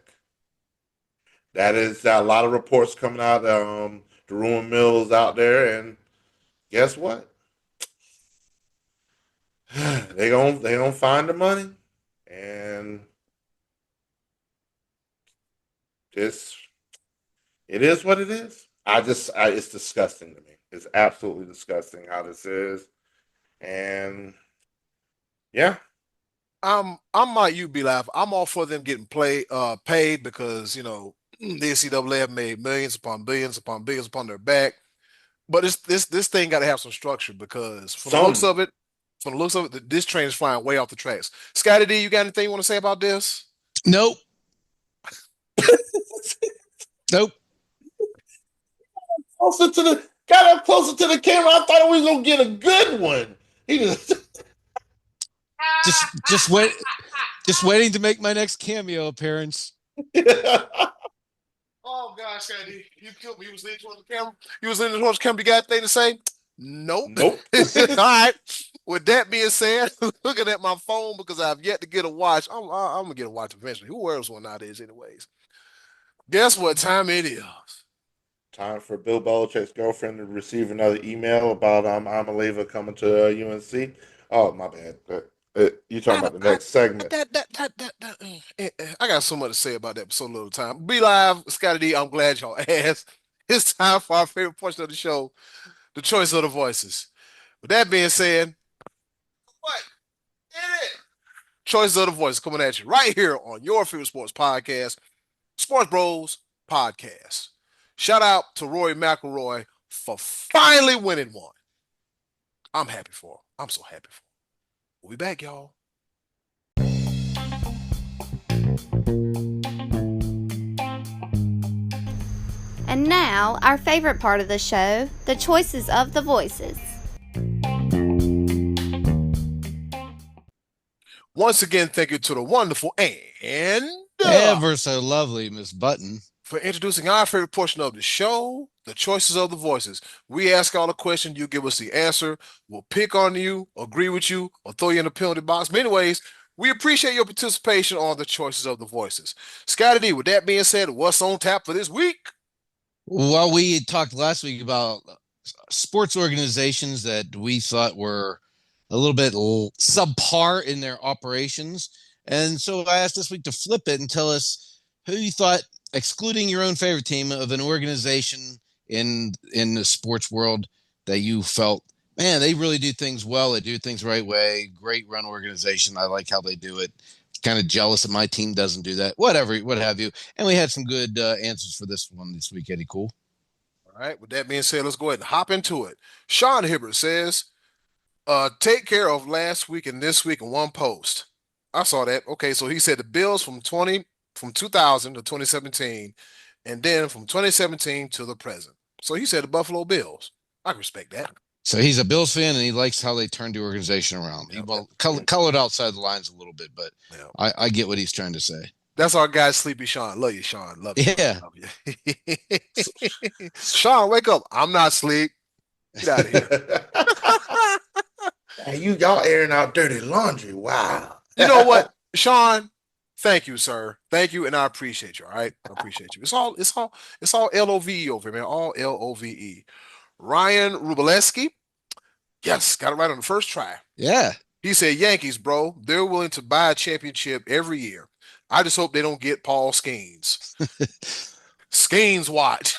That is a lot of reports coming out. The rumor mills out there, and guess what? They gonna find the money, and this it is what it is. It's disgusting to me. It's absolutely disgusting how this is. And yeah. I'm like you, be live. I'm all for them getting paid because the NCAA have made millions upon billions upon their back. But this thing got to have some structure because from the looks of it, this train is flying way off the tracks. Scottie D, you got anything you want to say about this? Nope. Nope. Got up closer to the camera. I thought we was gonna get a good one. He just waiting to make my next cameo appearance. Oh gosh, Scottie, you killed me. You was leaning towards the camera. You was leaning towards the camera. You got anything to say? Nope. All right. With that being said, looking at my phone because I've yet to get a watch. I'm gonna get a watch eventually. Who wears one nowadays, anyways? Guess what time it is? Time for Bill Belichick's girlfriend to receive another email about Iamaleava coming to UNC. Oh, my bad. You talking about the next segment? I got so much to say about that, but so little time. Be live, Scottie D. I'm glad y'all asked. It's time for our favorite portion of the show, the choice of the voices. With that being said, what? Get it? Choice of the voices coming at you right here on your favorite sports podcast, Sports Bros Podcast. Shout out to Rory McIlroy for finally winning one. I'm happy for him. I'm so happy for him. We'll be back, y'all. And now, our favorite part of the show, the choices of the voices. Once again, thank you to the wonderful and ever so lovely Miss Button for introducing our favorite portion of the show, the choices of the voices. We ask all the questions, you give us the answer. We'll pick on you, agree with you, or throw you in the penalty box. But anyways, we appreciate your participation on the choices of the voices. Scottie D, with that being said, what's on tap for this week? Well, we talked last week about sports organizations that we thought were a little bit subpar in their operations. And so I asked this week to flip it and tell us who you thought, excluding your own favorite team, of an organization in the sports world that you felt, man, they really do things well. They do things the right way. Great run organization. I like how they do it. Kind of jealous that my team doesn't do that. Whatever, what have you. And we had some good answers for this one this week, Eddy Kool. All right. With that being said, let's go ahead and hop into it. Sean Hibbert says, take care of last week and this week in one post. I saw that. Okay, so he said the Bills from 2000 to 2017, and then from 2017 to the present. So he said the Buffalo Bills. I respect that. So he's a Bills fan, and he likes how they turned the organization around. He colored outside the lines a little bit, but I get what he's trying to say. That's our guy, Sleepy Sean. Love you, Sean. Love you. Yeah. Love you. Sean, wake up. I'm not asleep. Get out of here. Hey, y'all airing out dirty laundry. Wow. You know what, Sean? Thank you, sir. Thank you, and I appreciate you. All right, I appreciate you. It's all LOVE over here, man. All LOVE. Ryan Rubaleski. Yes, got it right on the first try. Yeah. He said, Yankees, bro. They're willing to buy a championship every year. I just hope they don't get Paul Skeens. Skeens watch.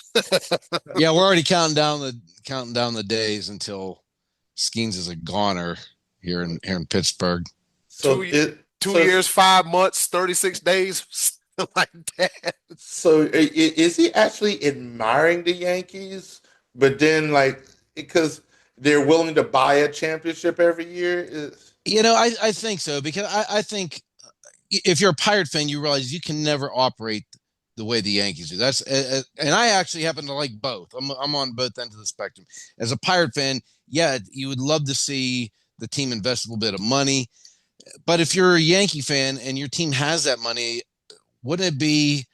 Yeah, we're already counting down the days until Skeens is a goner here in Pittsburgh. So 2 years, 5 months, 36 days, like that. So is he actually admiring the Yankees? But then, because they're willing to buy a championship every year? I think so, because I think if you're a Pirate fan, you realize you can never operate the way the Yankees do. That's and I actually happen to like both. I'm on both ends of the spectrum. As a Pirate fan, yeah, you would love to see the team invest a little bit of money. But if you're a Yankee fan and your team has that money, wouldn't it be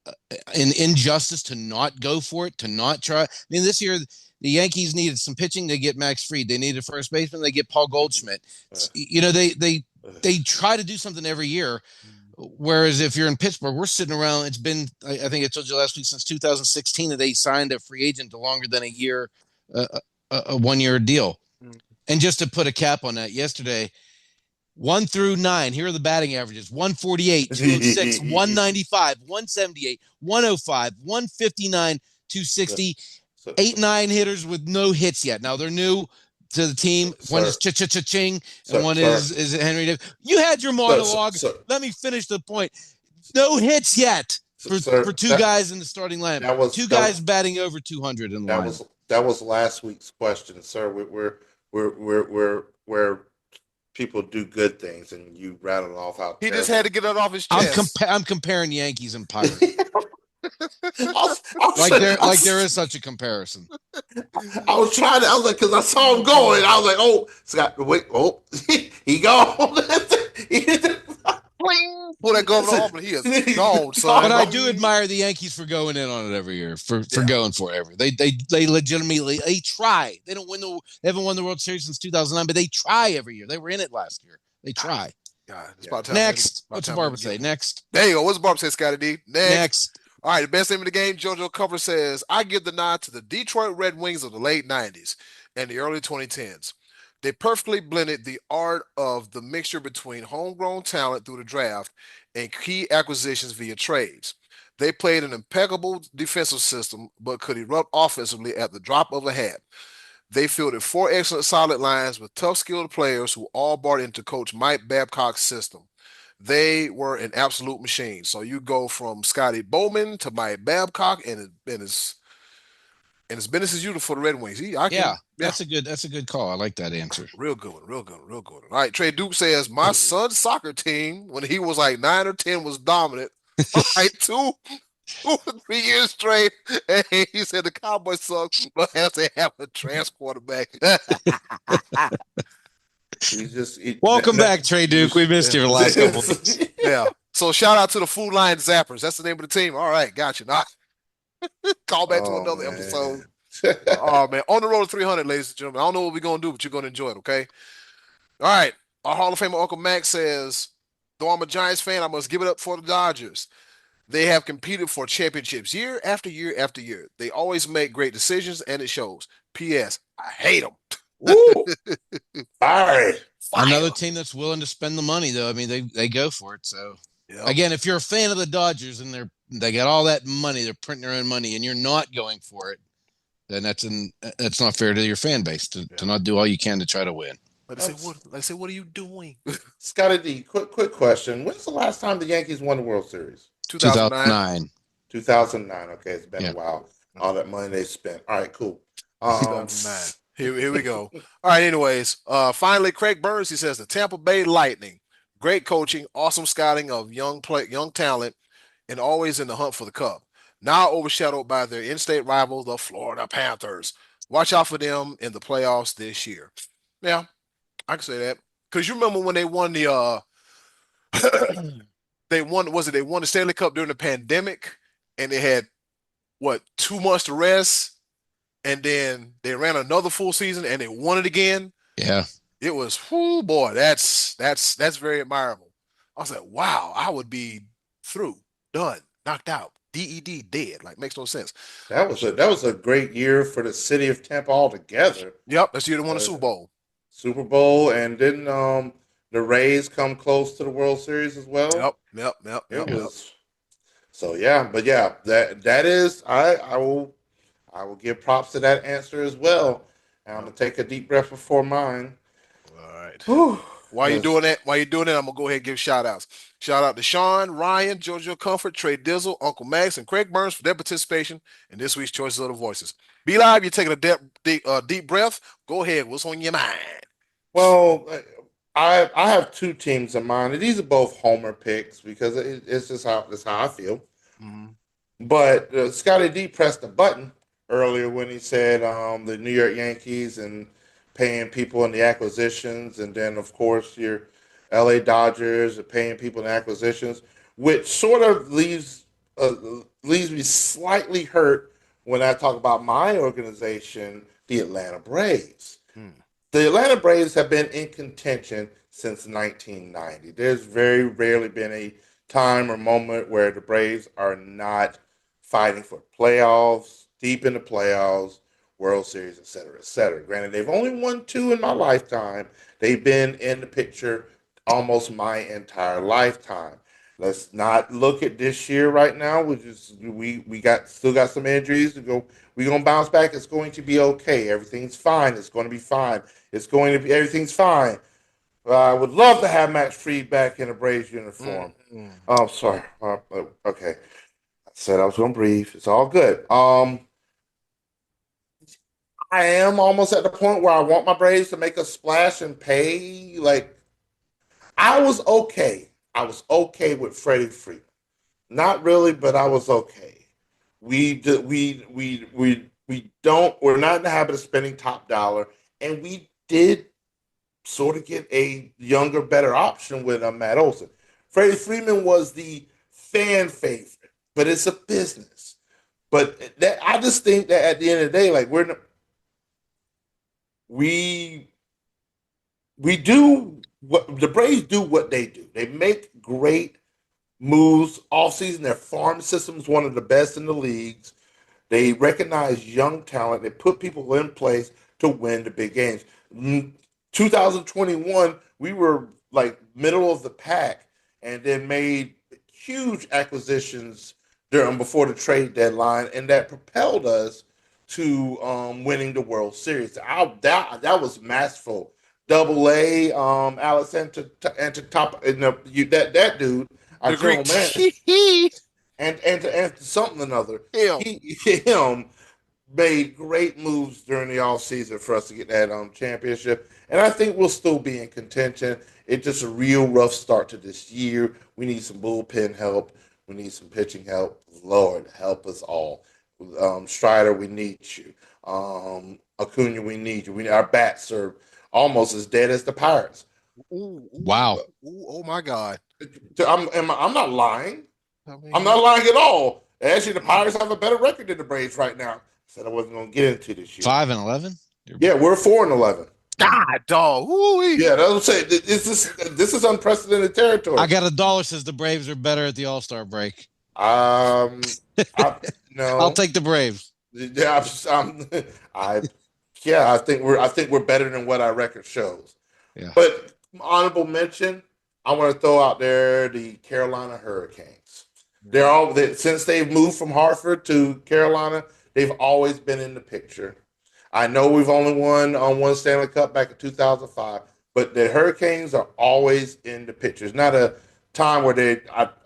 an injustice to not go for it, to not try? I mean, this year the Yankees needed some pitching. They get Max Fried. They needed a first baseman. They get Paul Goldschmidt. They try to do something every year. Whereas if you're in Pittsburgh, we're sitting around. It's been, I think I told you last week, since 2016 that they signed a free agent to longer than a year, a 1 year deal. And just to put a cap on that, yesterday, 1 through 9, here are the batting averages: 148, 206, 195, 178, 105, 159, 260. 8-9 hitters with no hits yet. Now they're new to the team. One is Cha-Cha-Cha-Ching, and one is Henry Davis. You had your monologue. Let me finish the point. No hits yet for two guys in the starting lineup. Two guys batting over 200 in the lineup. That was last week's question, sir. We're people do good things, and you rattled off how he just had to get it off his chest. I'm comparing Yankees and Pirates. There is such a comparison. I was like, because I saw him going. I was like, oh, Scott, wait, oh, he gone. Pull that glove off, but he is gone, son. But I do admire the Yankees for going in on it every year, for going for it every. They legitimately try. They haven't won the World Series since 2009, but they try every year. They were in it last year. They try. God, it's about time. Next, what's Barbara say? Next. There you go. What's Barbara say, Scottie D? Next. All right, the best name of the game, JoJo Cover says, I give the nod to the Detroit Red Wings of the late 90s and the early 2010s. They perfectly blended the art of the mixture between homegrown talent through the draft and key acquisitions via trades. They played an impeccable defensive system, but could erupt offensively at the drop of a hat. They fielded 4 excellent solid lines with tough, skilled players who all bought into Coach Mike Babcock's system. They were an absolute machine. So you go from Scotty Bowman to Mike Babcock, and his business as usual for the Red Wings. That's a good call. I like that answer. Real good one. All right, Trey Duke says my son's soccer team when he was like 9 or 10 was dominant. All right, 2 or 3 years straight, and he said the Cowboys suck, but have to have a trans quarterback. Welcome back, Trey Duke. We missed you for the last couple of weeks. Yeah. So shout out to the Food Line Zappers. That's the name of the team. All right, gotcha. Nah. Call back to another episode. Oh man, on the road to 300, ladies and gentlemen. I don't know what we're gonna do, but you're gonna enjoy it. Okay. All right. Our Hall of Famer Uncle Max says, though I'm a Giants fan, I must give it up for the Dodgers. They have competed for championships year after year after year. They always make great decisions, and it shows. P.S. I hate them. Woo! Fire. Another team that's willing to spend the money, though. I mean, they go for it. So again, if you're a fan of the Dodgers and they got all that money, they're printing their own money, and you're not going for it, then that's not fair to your fan base to not do all you can to try to win. Let's say, what are you doing? Scottie D, quick question. When's the last time the Yankees won the World Series? 2009. 2009. Okay, it's been a while. All that money they spent. All right, cool. 2009. Here we go. All right, anyways. Finally, Craig Burns, he says the Tampa Bay Lightning. Great coaching, awesome scouting of young talent, and always in the hunt for the cup. Now overshadowed by their in-state rivals, the Florida Panthers. Watch out for them in the playoffs this year. Yeah, I can say that. Because you remember when they won the they won the Stanley Cup during the pandemic, and they had 2 months to rest, and then they ran another full season and they won it again. Yeah. It was, boy, that's very admirable. I was like, wow, I would be through, done, knocked out, DED, dead. Like, makes no sense. That was a great year for the city of Tampa altogether. Yep, that's the year they won the Super Bowl. And didn't the Rays come close to the World Series as well? Yep. Was. So that is I will give props to that answer as well. And I'm gonna take a deep breath before mine. All right. Whew. While you're doing that, I'm gonna go ahead and give shout outs. Shout out to Sean, Ryan, JoJo Comfort, Trey Dizzle, Uncle Max, and Craig Burns for their participation in this week's Choices of the Voices. Be Live, you're taking a deep breath. Go ahead. What's on your mind? Well, I have 2 teams in mind, and these are both homer picks because it's just how I feel. Mm-hmm. But Scottie D pressed the button earlier when he said the New York Yankees and paying people in the acquisitions, and then of course your LA Dodgers are paying people in acquisitions, which sort of leaves me slightly hurt when I talk about my organization, the Atlanta Braves. The Atlanta Braves have been in contention since 1990. There's very rarely been a time or moment where the Braves are not fighting for playoffs, deep in the playoffs, World Series, et cetera, et cetera. Granted, they've only won 2 in my lifetime. They've been in the picture almost my entire lifetime. Let's not look at this year right now. We still got some injuries to go. We're gonna bounce back. It's going to be okay. Everything's fine. It's going to be fine. It's going to be everything's fine. I would love to have Max Fried back in a Braves uniform. Mm. Oh, sorry. Okay, I said I was gonna breathe. It's all good. I am almost at the point where I want my Braves to make a splash and pay. Like I was okay. I was okay with Freddie Freeman. Not really, but I was okay. We don't. We're not in the habit of spending top dollar, and we did sort of get a younger, better option with Matt Olson. Freddie Freeman was the fan favorite, but it's a business. But I just think that at the end of the day, like we we do what the Braves do. What they do, they make great moves off season. Their farm system is one of the best in the leagues. They recognize young talent. They put people in place to win the big games. 2021, we were like middle of the pack, and then made huge acquisitions during before the trade deadline, and that propelled us to winning the World Series. That was masterful. Double A, Alex Antetokounmpo, that dude, our The Greek. general man, and something another. Him. Him made great moves during the offseason for us to get that championship. And I think we'll still be in contention. It's just a real rough start to this year. We need some bullpen help. We need some pitching help. Lord, help us all. Strider, we need you. Acuna, we need you. Our bats are almost as dead as the Pirates. Wow. Oh my God. I'm not lying. I mean, I'm not lying at all. Actually, the Pirates have a better record than the Braves right now. I said I wasn't going to get into this year. 5-11. Yeah, we're 4-11. God, dog. Ooh-wee. Yeah, that's what I'm saying. This is unprecedented territory. I got $1 says the Braves are better at the All-Star break. No, I'll take the Braves. Yeah, I think we're better than what our record shows. Yeah. But honorable mention, I want to throw out there the Carolina Hurricanes. Since they've moved from Hartford to Carolina, they've always been in the picture. I know we've only won on one Stanley Cup back in 2005, but the Hurricanes are always in the picture. It's not a time where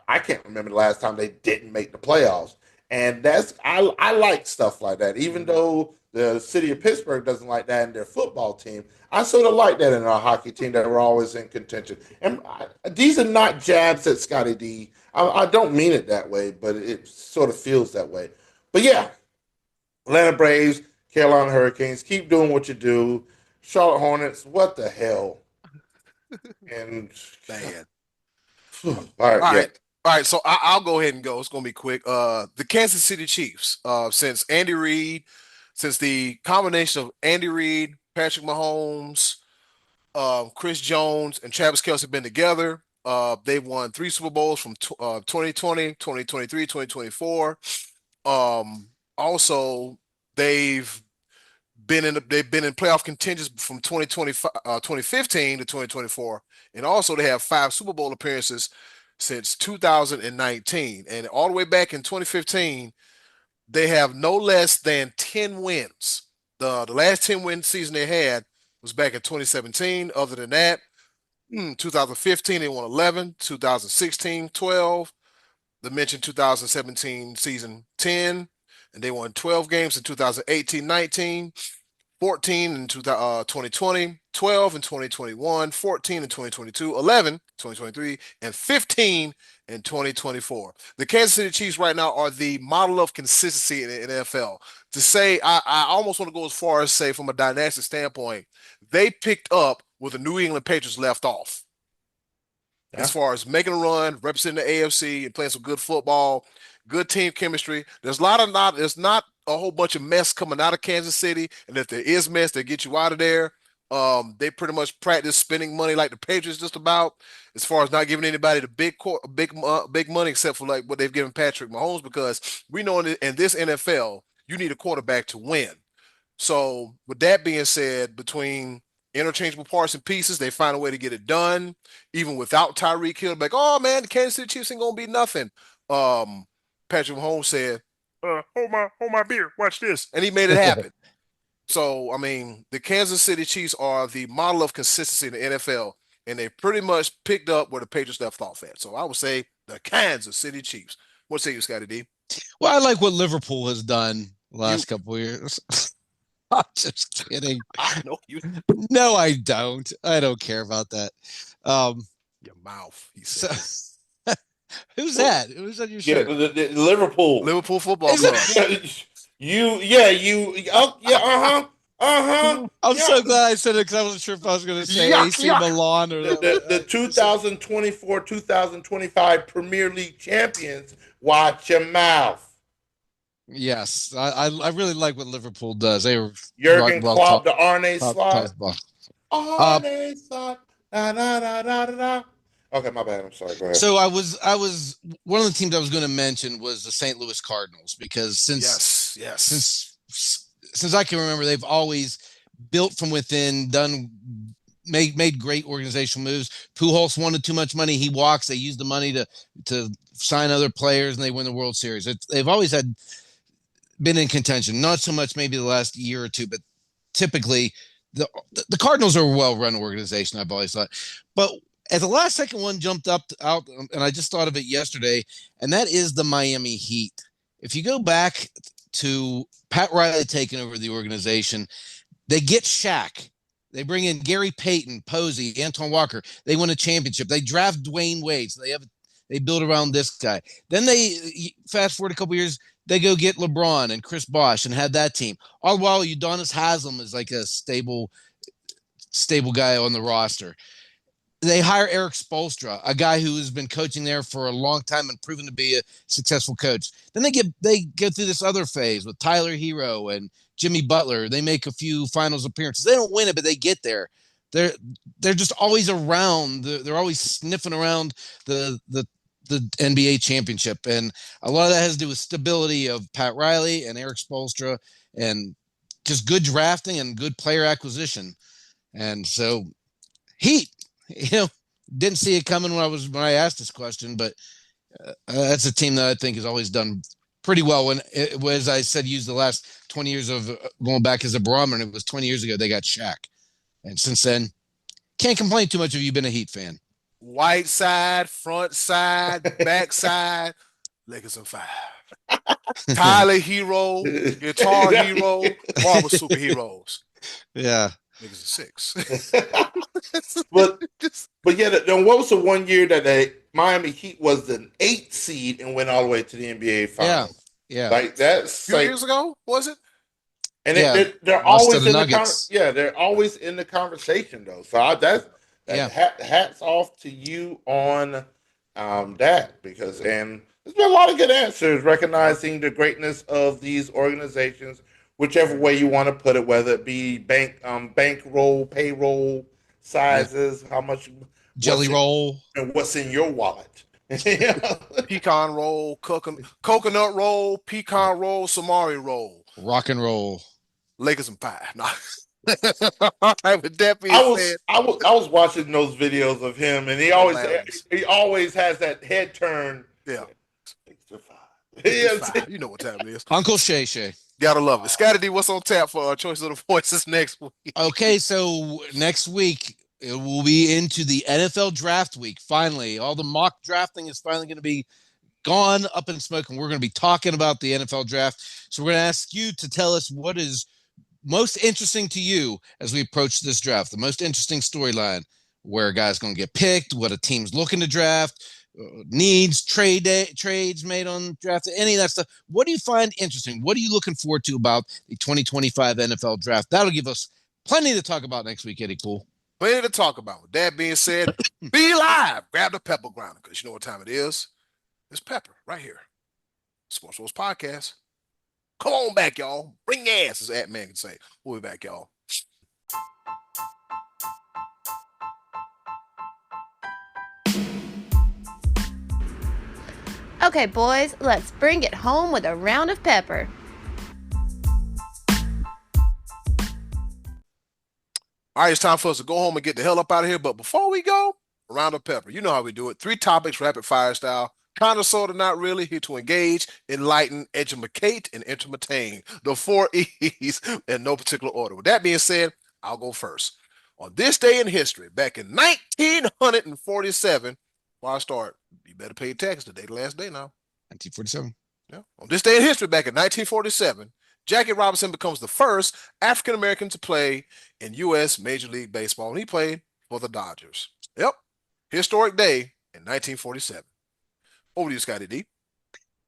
I can't remember the last time they didn't make the playoffs. And I like stuff like that. Even though the city of Pittsburgh doesn't like that in their football team, I sort of like that in our hockey team, that we're always in contention. And these are not jabs at Scottie D. I don't mean it that way, but it sort of feels that way. But yeah, Atlanta Braves, Carolina Hurricanes, keep doing what you do. Charlotte Hornets, what the hell? And Man. all right. All right, so I'll go ahead and go. It's going to be quick. The Kansas City Chiefs, since the combination of Andy Reid, Patrick Mahomes, Chris Jones, and Travis Kelce have been together. They've won 3 Super Bowls from 2020, 2023, 2024. Also, they've been in playoff contentions from 2015 to 2024, and also they have 5 Super Bowl appearances since 2019, and all the way back in 2015, they have no less than 10 wins. The last 10-win season they had was back in 2017. Other than that, 2015 they won 11, 2016 12, the mentioned 2017 season 10, and they won 12 games in 2018 19, 14 in 2020, 12 in 2021, 14 in 2022, 11 in 2023, and 15 in 2024. The Kansas City Chiefs right now are the model of consistency in the NFL. To say, I almost want to go as far as say, from a dynastic standpoint, they picked up where the New England Patriots left off. Yeah. As far as making a run, representing the AFC, and playing some good football, good team chemistry. There's not a whole bunch of mess coming out of Kansas City, and if there is mess, they get you out of there. They pretty much practice spending money like the Patriots just about, as far as not giving anybody the big money, except for like what they've given Patrick Mahomes, because we know in this NFL, you need a quarterback to win. So with that being said, between interchangeable parts and pieces. They find a way to get it done, even without Tyreek Hill. Like, oh man, the Kansas City Chiefs ain't gonna be nothing. Patrick Mahomes said, hold my beer, watch this," and he made it happen. So, I mean, the Kansas City Chiefs are the model of consistency in the NFL, and they pretty much picked up where the Patriots left off at. So, I would say the Kansas City Chiefs. What say you, Scottie D? Well, I like what Liverpool has done the last couple of years. I'm just kidding. I know you. No, I don't. I don't care about that. Your mouth, he said. So, who's that? Who's on your shirt? The Liverpool. Liverpool Football Club. I'm so glad I said it because I wasn't sure if I was going to say AC Milan or the 2024-2025 Premier League champions. Watch your mouth. Yes, I really like what Liverpool does. They were Jurgen Klopp, the Arne Slot. Arne Slot. Okay, my bad. I'm sorry. Go ahead. So I was one of the teams I was going to mention was the St. Louis Cardinals because since I can remember, they've always built from within, made great organizational moves. Pujols wanted too much money, he walks. They use the money to sign other players, and they win the World Series. They've always been in contention. Not so much maybe the last year or two, but typically the Cardinals are a well-run organization, I've always thought. But as the last second one jumped out, and I just thought of it yesterday, and that is the Miami Heat. If you go back to Pat Riley taking over the organization, they get Shaq. They bring in Gary Payton, Posey, Antoine Walker. They win a championship. They draft Dwayne Wade. So they build around this guy. Then they fast forward a couple years, they go get LeBron and Chris Bosh and have that team. All the while, Udonis Haslem is like a stable guy on the roster. They hire Eric Spoelstra, a guy who has been coaching there for a long time and proven to be a successful coach. Then they go through this other phase with Tyler Hero and Jimmy Butler. They make a few finals appearances. They don't win it, but they get there. They're just always around. They're always sniffing around the NBA championship, and a lot of that has to do with stability of Pat Riley and Eric Spoelstra, and just good drafting and good player acquisition. And so, Heat. Didn't see it coming when I asked this question, but that's a team that I think has always done pretty well. When it was, I said, used the last 20 years of going back as a barometer. It was 20 years ago they got Shaq, and since then, can't complain too much if you've been a Heat fan. White side, front side, back side, Lakers in 5. Tyler Hero, Guitar Hero, Marvel superheroes. Yeah. Niggas in 6. but yeah, then what was the one year that the Miami Heat was an 8th seed and went all the way to the NBA Finals? Yeah. Like that's a few years ago, was it? And they're always in they're always in the conversation though. So hats off to you on that because and there's been a lot of good answers recognizing the greatness of these organizations. Whichever way you want to put it, whether it be bankroll, payroll sizes, how much jelly roll, and what's in your wallet. Pecan roll, coconut roll, pecan roll, Samari roll, rock and roll. Lakers in 5. No. With that being said, I was watching those videos of him, and he always has that head turn. Yeah. 5. You know what time it is. Uncle Shay Shay. Gotta love it. Scottie D, what's on tap for our Choice of the Voices next week? Okay, so next week it will be into the NFL draft week. Finally, all the mock drafting is finally going to be gone, up in smoke, and we're going to be talking about the NFL draft. So we're going to ask you to tell us what is most interesting to you as we approach this draft, the most interesting storyline, where a guy's going to get picked, what a team's looking to draft, needs, trades made on draft, any of that stuff. What do you find interesting? What are you looking forward to about the 2025 NFL draft? That'll give us plenty to talk about next week, Eddy Kool. Plenty to talk about. With that being said, be live. Grab the pepper grinder because you know what time it is. It's pepper right here. SportsBros Podcast. Come on back, y'all. Bring your ass, as Ant-Man can say. We'll be back, y'all. Okay, boys, let's bring it home with a round of pepper. All right, it's time for us to go home and get the hell up out of here. But before we go, a round of pepper. You know how we do it. 3 topics, rapid fire style. Kind of, sort of, not really. Here to engage, enlighten, educate, and entertain. The 4 E's in no particular order. With that being said, I'll go first. On this day in history, back in 1947, before I start, you better pay tax today, the last day now. 1947. Yeah. On this day in history, back in 1947, Jackie Robinson becomes the first African American to play in U.S. Major League Baseball, and he played for the Dodgers. Yep. Historic day in 1947. Over to you, Scottie D.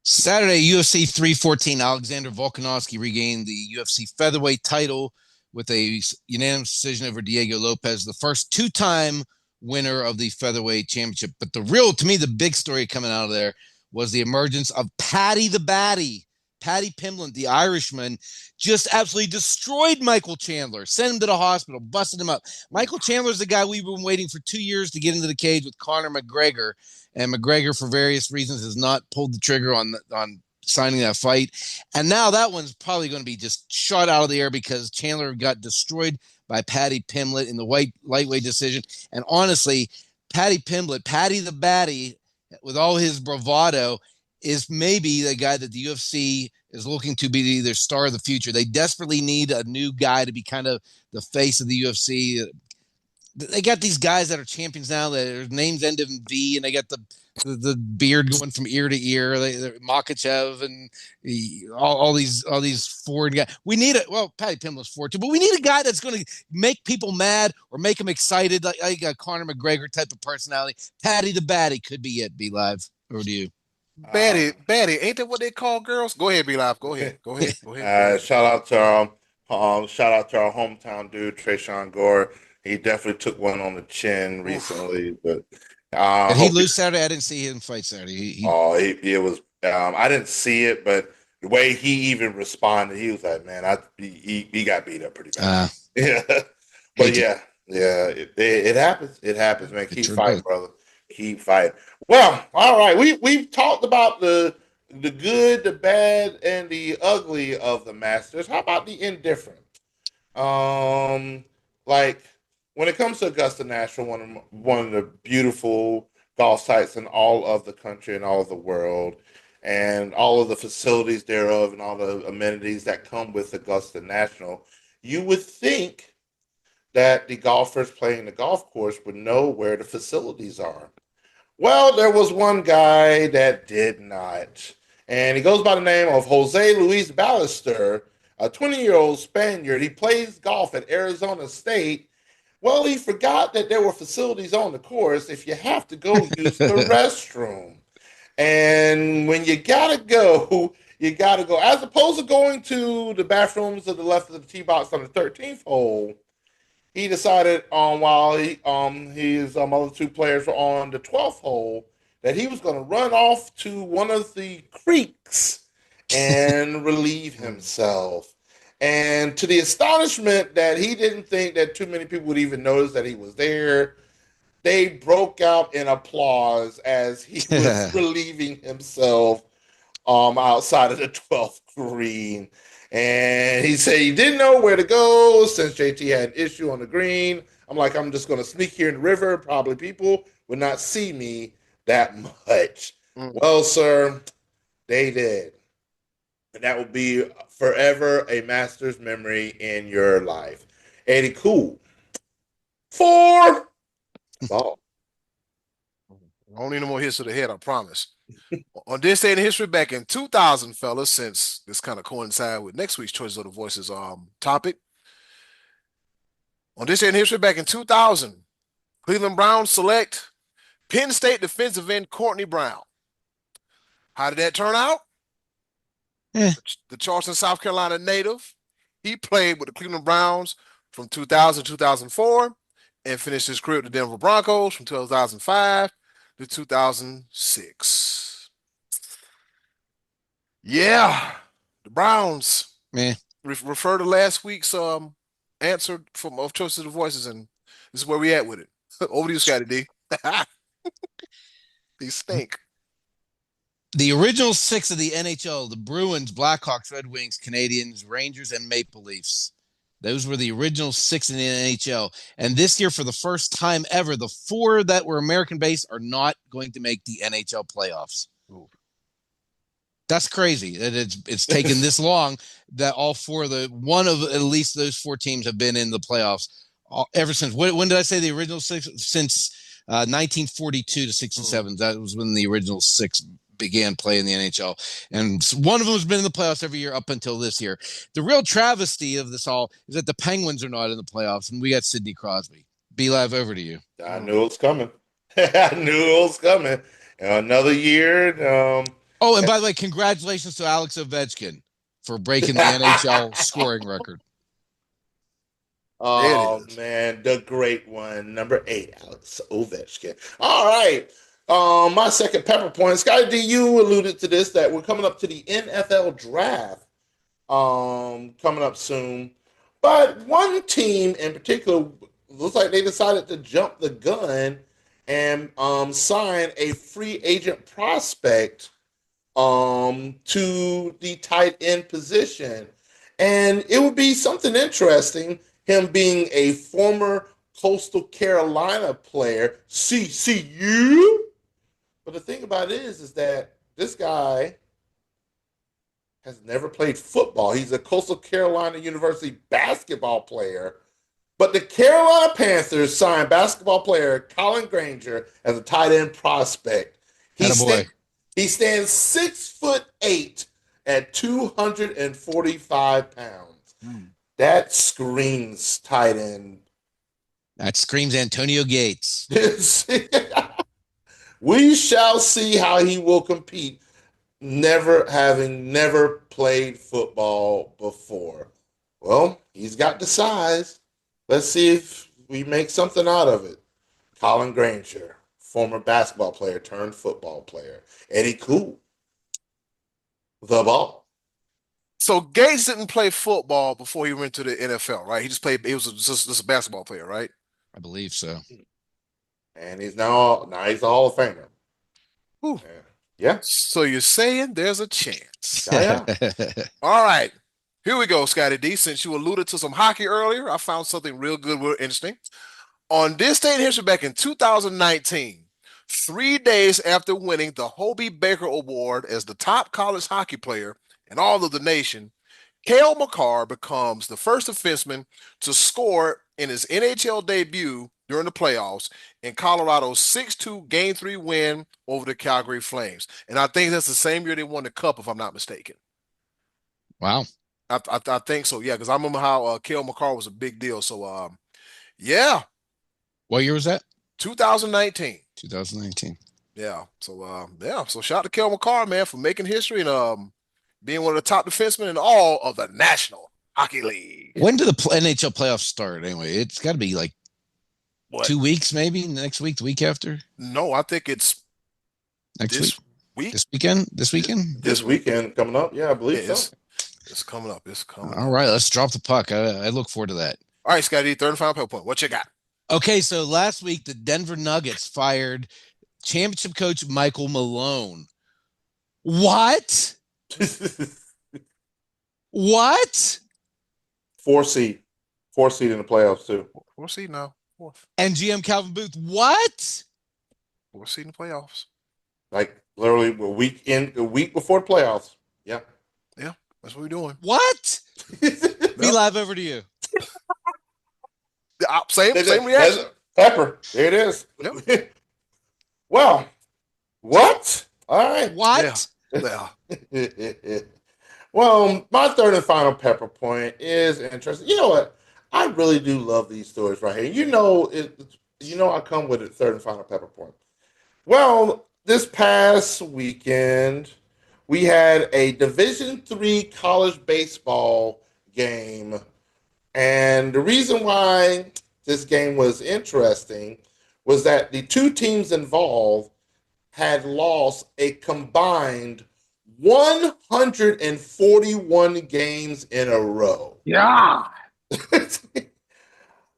Saturday, UFC 314, Alexander Volkanovski regained the UFC featherweight title with a unanimous decision over Diego Lopez, the first two-time winner of the featherweight championship. But to me, the big story coming out of there was the emergence of Paddy the Baddy. Paddy Pimblett, the Irishman, just absolutely destroyed Michael Chandler, sent him to the hospital, busted him up. Michael Chandler's the guy we've been waiting for 2 years to get into the cage with Conor McGregor, and McGregor, for various reasons, has not pulled the trigger on signing that fight. And now that one's probably going to be just shot out of the air because Chandler got destroyed by Paddy Pimblett in the lightweight decision. And honestly, Paddy Pimblett, Paddy the Baddy, with all his bravado, is maybe the guy that the UFC is looking to be their star of the future. They desperately need a new guy to be kind of the face of the UFC. They got these guys that are champions now that their names end in V, and they got the beard going from ear to ear. Makachev and all these foreign guys. We need Paddy Pimblett's forward too, but we need a guy that's going to make people mad or make them excited, like a Conor McGregor type of personality. Paddy the Baddy could be it. Be live. Over to you. Batty, ain't that what they call girls? Go ahead, be live. Go ahead. Shout out to our hometown dude, Trayshawn Gore. He definitely took one on the chin recently, but did he lose Saturday? I didn't see him fight Saturday. It was. I didn't see it, but the way he even responded, he was like, "Man, he got beat up pretty bad." Yeah, but it happens. It happens, man. Keep fighting, brother. Keep fighting. Well, all right. We've talked about the good, the bad, and the ugly of the Masters. How about the indifferent? Like when it comes to Augusta National, one of the beautiful golf sites in all of the country and all of the world, and all of the facilities thereof, and all the amenities that come with Augusta National, you would think that the golfers playing the golf course would know where the facilities are. Well, there was one guy that did not, and he goes by the name of Jose Luis Ballester, a 20-year-old Spaniard. He plays golf at Arizona State. Well, he forgot that there were facilities on the course if you have to go use the restroom. And when you gotta go, you gotta go. As opposed to going to the bathrooms to the left of the tee box on the 13th hole, he decided while his other two players were on the 12th hole that he was going to run off to one of the creeks and relieve himself. And to the astonishment that he didn't think that too many people would even notice that he was there, they broke out in applause as he was relieving himself outside of the 12th green. And he said he didn't know where to go since JT had an issue on the green. I'm just going to sneak here in the river. Probably people would not see me that much. Well, sir, they did. And that will be forever a Masters memory in your life. Eddy Kool. 4 ball. I don't need no more hits to the head, I promise. On this day in history, back in 2000, fellas, since this kind of coincides with next week's Choices of the Voices topic. On this day in history, back in 2000, Cleveland Browns select Penn State defensive end Courtney Brown. How did that turn out? The Charleston, South Carolina native. He played with the Cleveland Browns from 2000 to 2004 and finished his career with the Denver Broncos from 2005 to 2006. Yeah, the Browns. Refer to last week's answer of Choices of the Voices, and this is where we at with it. Over to you, Scottie D. These stink. The original 6 of the NHL, the Bruins, Blackhawks, Red Wings, Canadians, Rangers, and Maple Leafs. Those were the original 6 in the NHL. And this year, for the first time ever, the 4 that were American-based are not going to make the NHL playoffs. Ooh. That's crazy that it's taken this long that all 4 of one of at least those 4 teams have been in the playoffs ever since. When did I say the original 6? Since 1942 to 67. That was when the original 6 began playing the NHL. And one of them has been in the playoffs every year up until this year. The real travesty of this all is that the Penguins are not in the playoffs, and we got Sidney Crosby. B-Live, over to you. I knew it was coming. I knew it was coming. Another year. Oh, and by the way, congratulations to Alex Ovechkin for breaking the NHL scoring record. Oh, man, the great one, number 8, Alex Ovechkin. All right. My second pepper point, Scottie D, you alluded to this, that we're coming up to the NFL draft coming up soon. But one team in particular looks like they decided to jump the gun and sign a free agent prospect to the tight end position. And it would be something interesting, him being a former Coastal Carolina player, CCU. But the thing about it is that this guy has never played football. He's a Coastal Carolina University basketball player. But the Carolina Panthers signed basketball player Colin Granger as a tight end prospect. He stands 6'8" at 245 pounds. That screams tight end. That screams Antonio Gates. We shall see how he will compete, having never played football before. Well, he's got the size. Let's see if we make something out of it. Colin Granger, former basketball player turned football player. Eddy Kool, the ball. So Gates didn't play football before he went to the NFL, right? He just played. He was just a basketball player, right? I believe so. And he's now he's a Hall of Famer. Ooh. Yeah. So you're saying there's a chance. Yeah. All right. Here we go, Scottie D. Since you alluded to some hockey earlier, I found something real good, real interesting. On this day in history back in 2019, 3 days after winning the Hobie Baker Award as the top college hockey player in all of the nation, Cale Makar becomes the first defenseman to score in his NHL debut during the playoffs in Colorado's 6-2 Game 3 win over the Calgary Flames. And I think that's the same year they won the Cup, if I'm not mistaken. Wow. I think so, yeah, because I remember how Cale Makar was a big deal. So, yeah. What year was that? 2019. 2019. Yeah. So, So shout out to Cale Makar, man, for making history and being one of the top defensemen in all of the National Hockey League. When do the NHL playoffs start anyway? It's got to be like 2 weeks, maybe next week, the week after. No, I think it's next week. This weekend. This weekend coming up. Yeah, I believe so. It's coming up. All right, let's drop the puck. I look forward to that. All right, Scottie, third and final pep point. What you got? Okay, so last week the Denver Nuggets fired championship coach Michael Malone. What? What? 4 seed in the playoffs too. 4 seed now. 4th. And GM Calvin Booth. What? 4 seed in the playoffs. Like literally a week before the playoffs. Yeah. Yeah, that's what we're doing. What? Be live, over to you. Same reaction. Pepper. There it is. Yep. Well, what? All right. What? Yeah. Well, my third and final pepper point is interesting. You know what? I really do love these stories right here. You know, I come with a third and final pepper point. Well, this past weekend, we had a Division III college baseball game. And the reason why this game was interesting was that the two teams involved had lost a combined 141 games in a row. Yeah.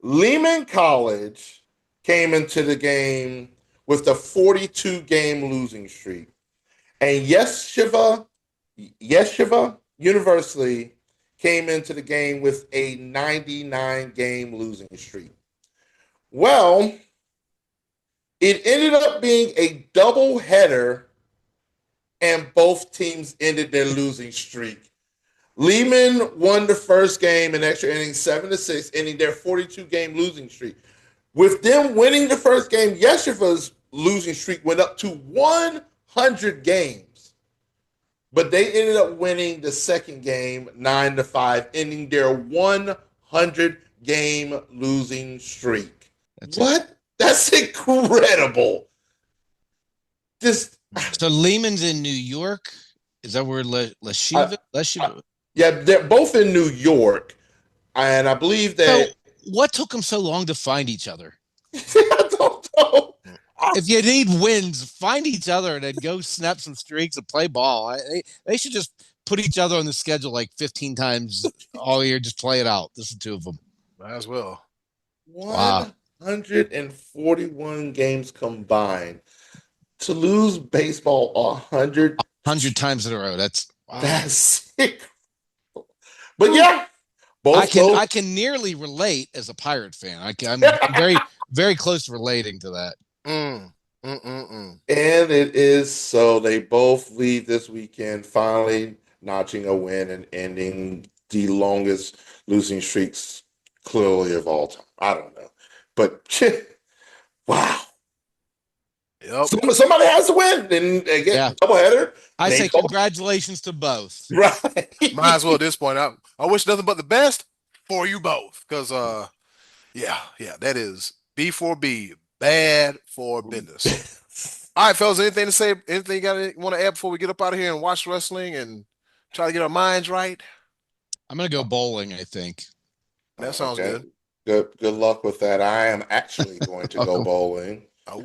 Lehman College came into the game with a 42-game losing streak. And Yeshiva University came into the game with a 99-game losing streak. Well, it ended up being a doubleheader, and both teams ended their losing streak. Lehman won the first game in extra innings 7-6, ending their 42-game losing streak. With them winning the first game, Yeshiva's losing streak went up to 100 games. But they ended up winning the second game 9-5, ending their 100-game losing streak. That's incredible. So Lehman's in New York. Is that where Leshiva? Yeah, they're both in New York, and I believe that. So what took them so long to find each other? I don't know. If you need wins, find each other and then go snap some streaks and play ball. They should just put each other on the schedule like 15 times all year. Just play it out. This is two of them. Might as well. 141 games combined. To lose baseball 100 times in a row. That's sick. But yeah, I can nearly relate as a Pirate fan. I'm very, very close to relating to that. And it is so. They both leave this weekend, finally notching a win and ending the longest losing streaks clearly of all time. I don't know, but wow. Yep. Somebody has to win and get doubleheader. I say congratulations to both. Right. Might as well at this point. I wish nothing but the best for you both. Because that is B4B. Bad for business. All right, fellas, anything to say? Anything you want to add before we get up out of here and watch wrestling and try to get our minds right? I'm going to go bowling, I think. That sounds good. Good luck with that. I am actually going to go bowling. Oh.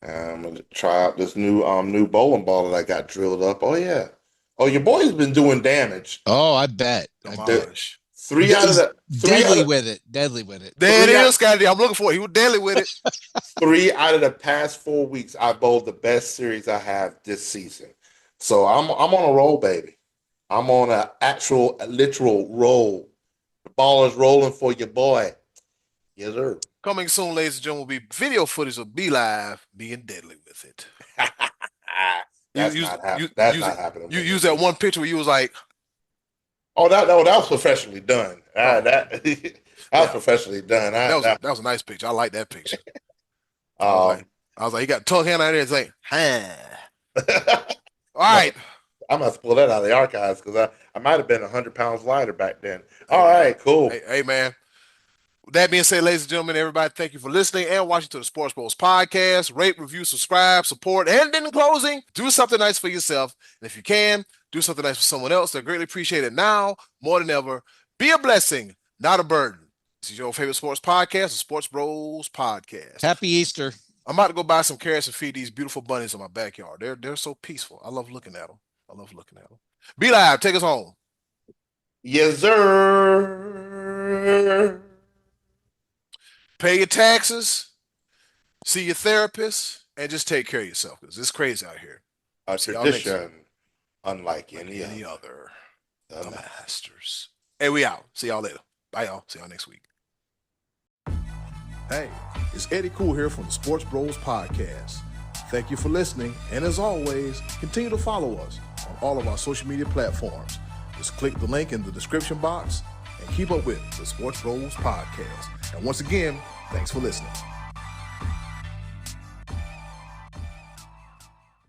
I'm going to try out this new bowling ball that I got drilled up. Oh, yeah. Oh, your boy's been doing damage. Oh, I bet. Three out of the deadly with it. There it is, Scottie D. I'm looking for it. He was deadly with it. 3 out of the past 4 weeks, I bowled the best series I have this season. So I'm on a roll, baby. I'm on an actual, literal roll. The ball is rolling for your boy. Yes, sir. Coming soon, ladies and gentlemen, will be video footage of B Live being deadly with it. That's not happening. You use that one picture where you was like, "Oh, that was professionally done." That was professionally done. That was a nice picture. I like that picture. I was like, he got tongue hand out there. It's like, All right. I'm going to pull that out of the archives because I might have been 100 pounds lighter back then. All right, cool. Hey, man. With that being said, ladies and gentlemen, everybody, thank you for listening and watching to the SportsBros podcast. Rate, review, subscribe, support, and in closing, do something nice for yourself. And if you can, do something nice for someone else. They're greatly appreciated now more than ever. Be a blessing, not a burden. This is your favorite sports podcast, the SportsBros podcast. Happy Easter. I'm about to go buy some carrots and feed these beautiful bunnies in my backyard. They're so peaceful. I love looking at them. Be Live, take us home. Yes, sir. Pay your taxes, see your therapist, and just take care of yourself because it's crazy out here. A tradition unlike any other. The Masters. Hey, we out. See y'all later. Bye, y'all. See y'all next week. Hey, it's Eddy Kool here from the SportsBros podcast. Thank you for listening, and as always, continue to follow us on all of our social media platforms. Just click the link in the description box and keep up with the SportsBros podcast. And once again, thanks for listening.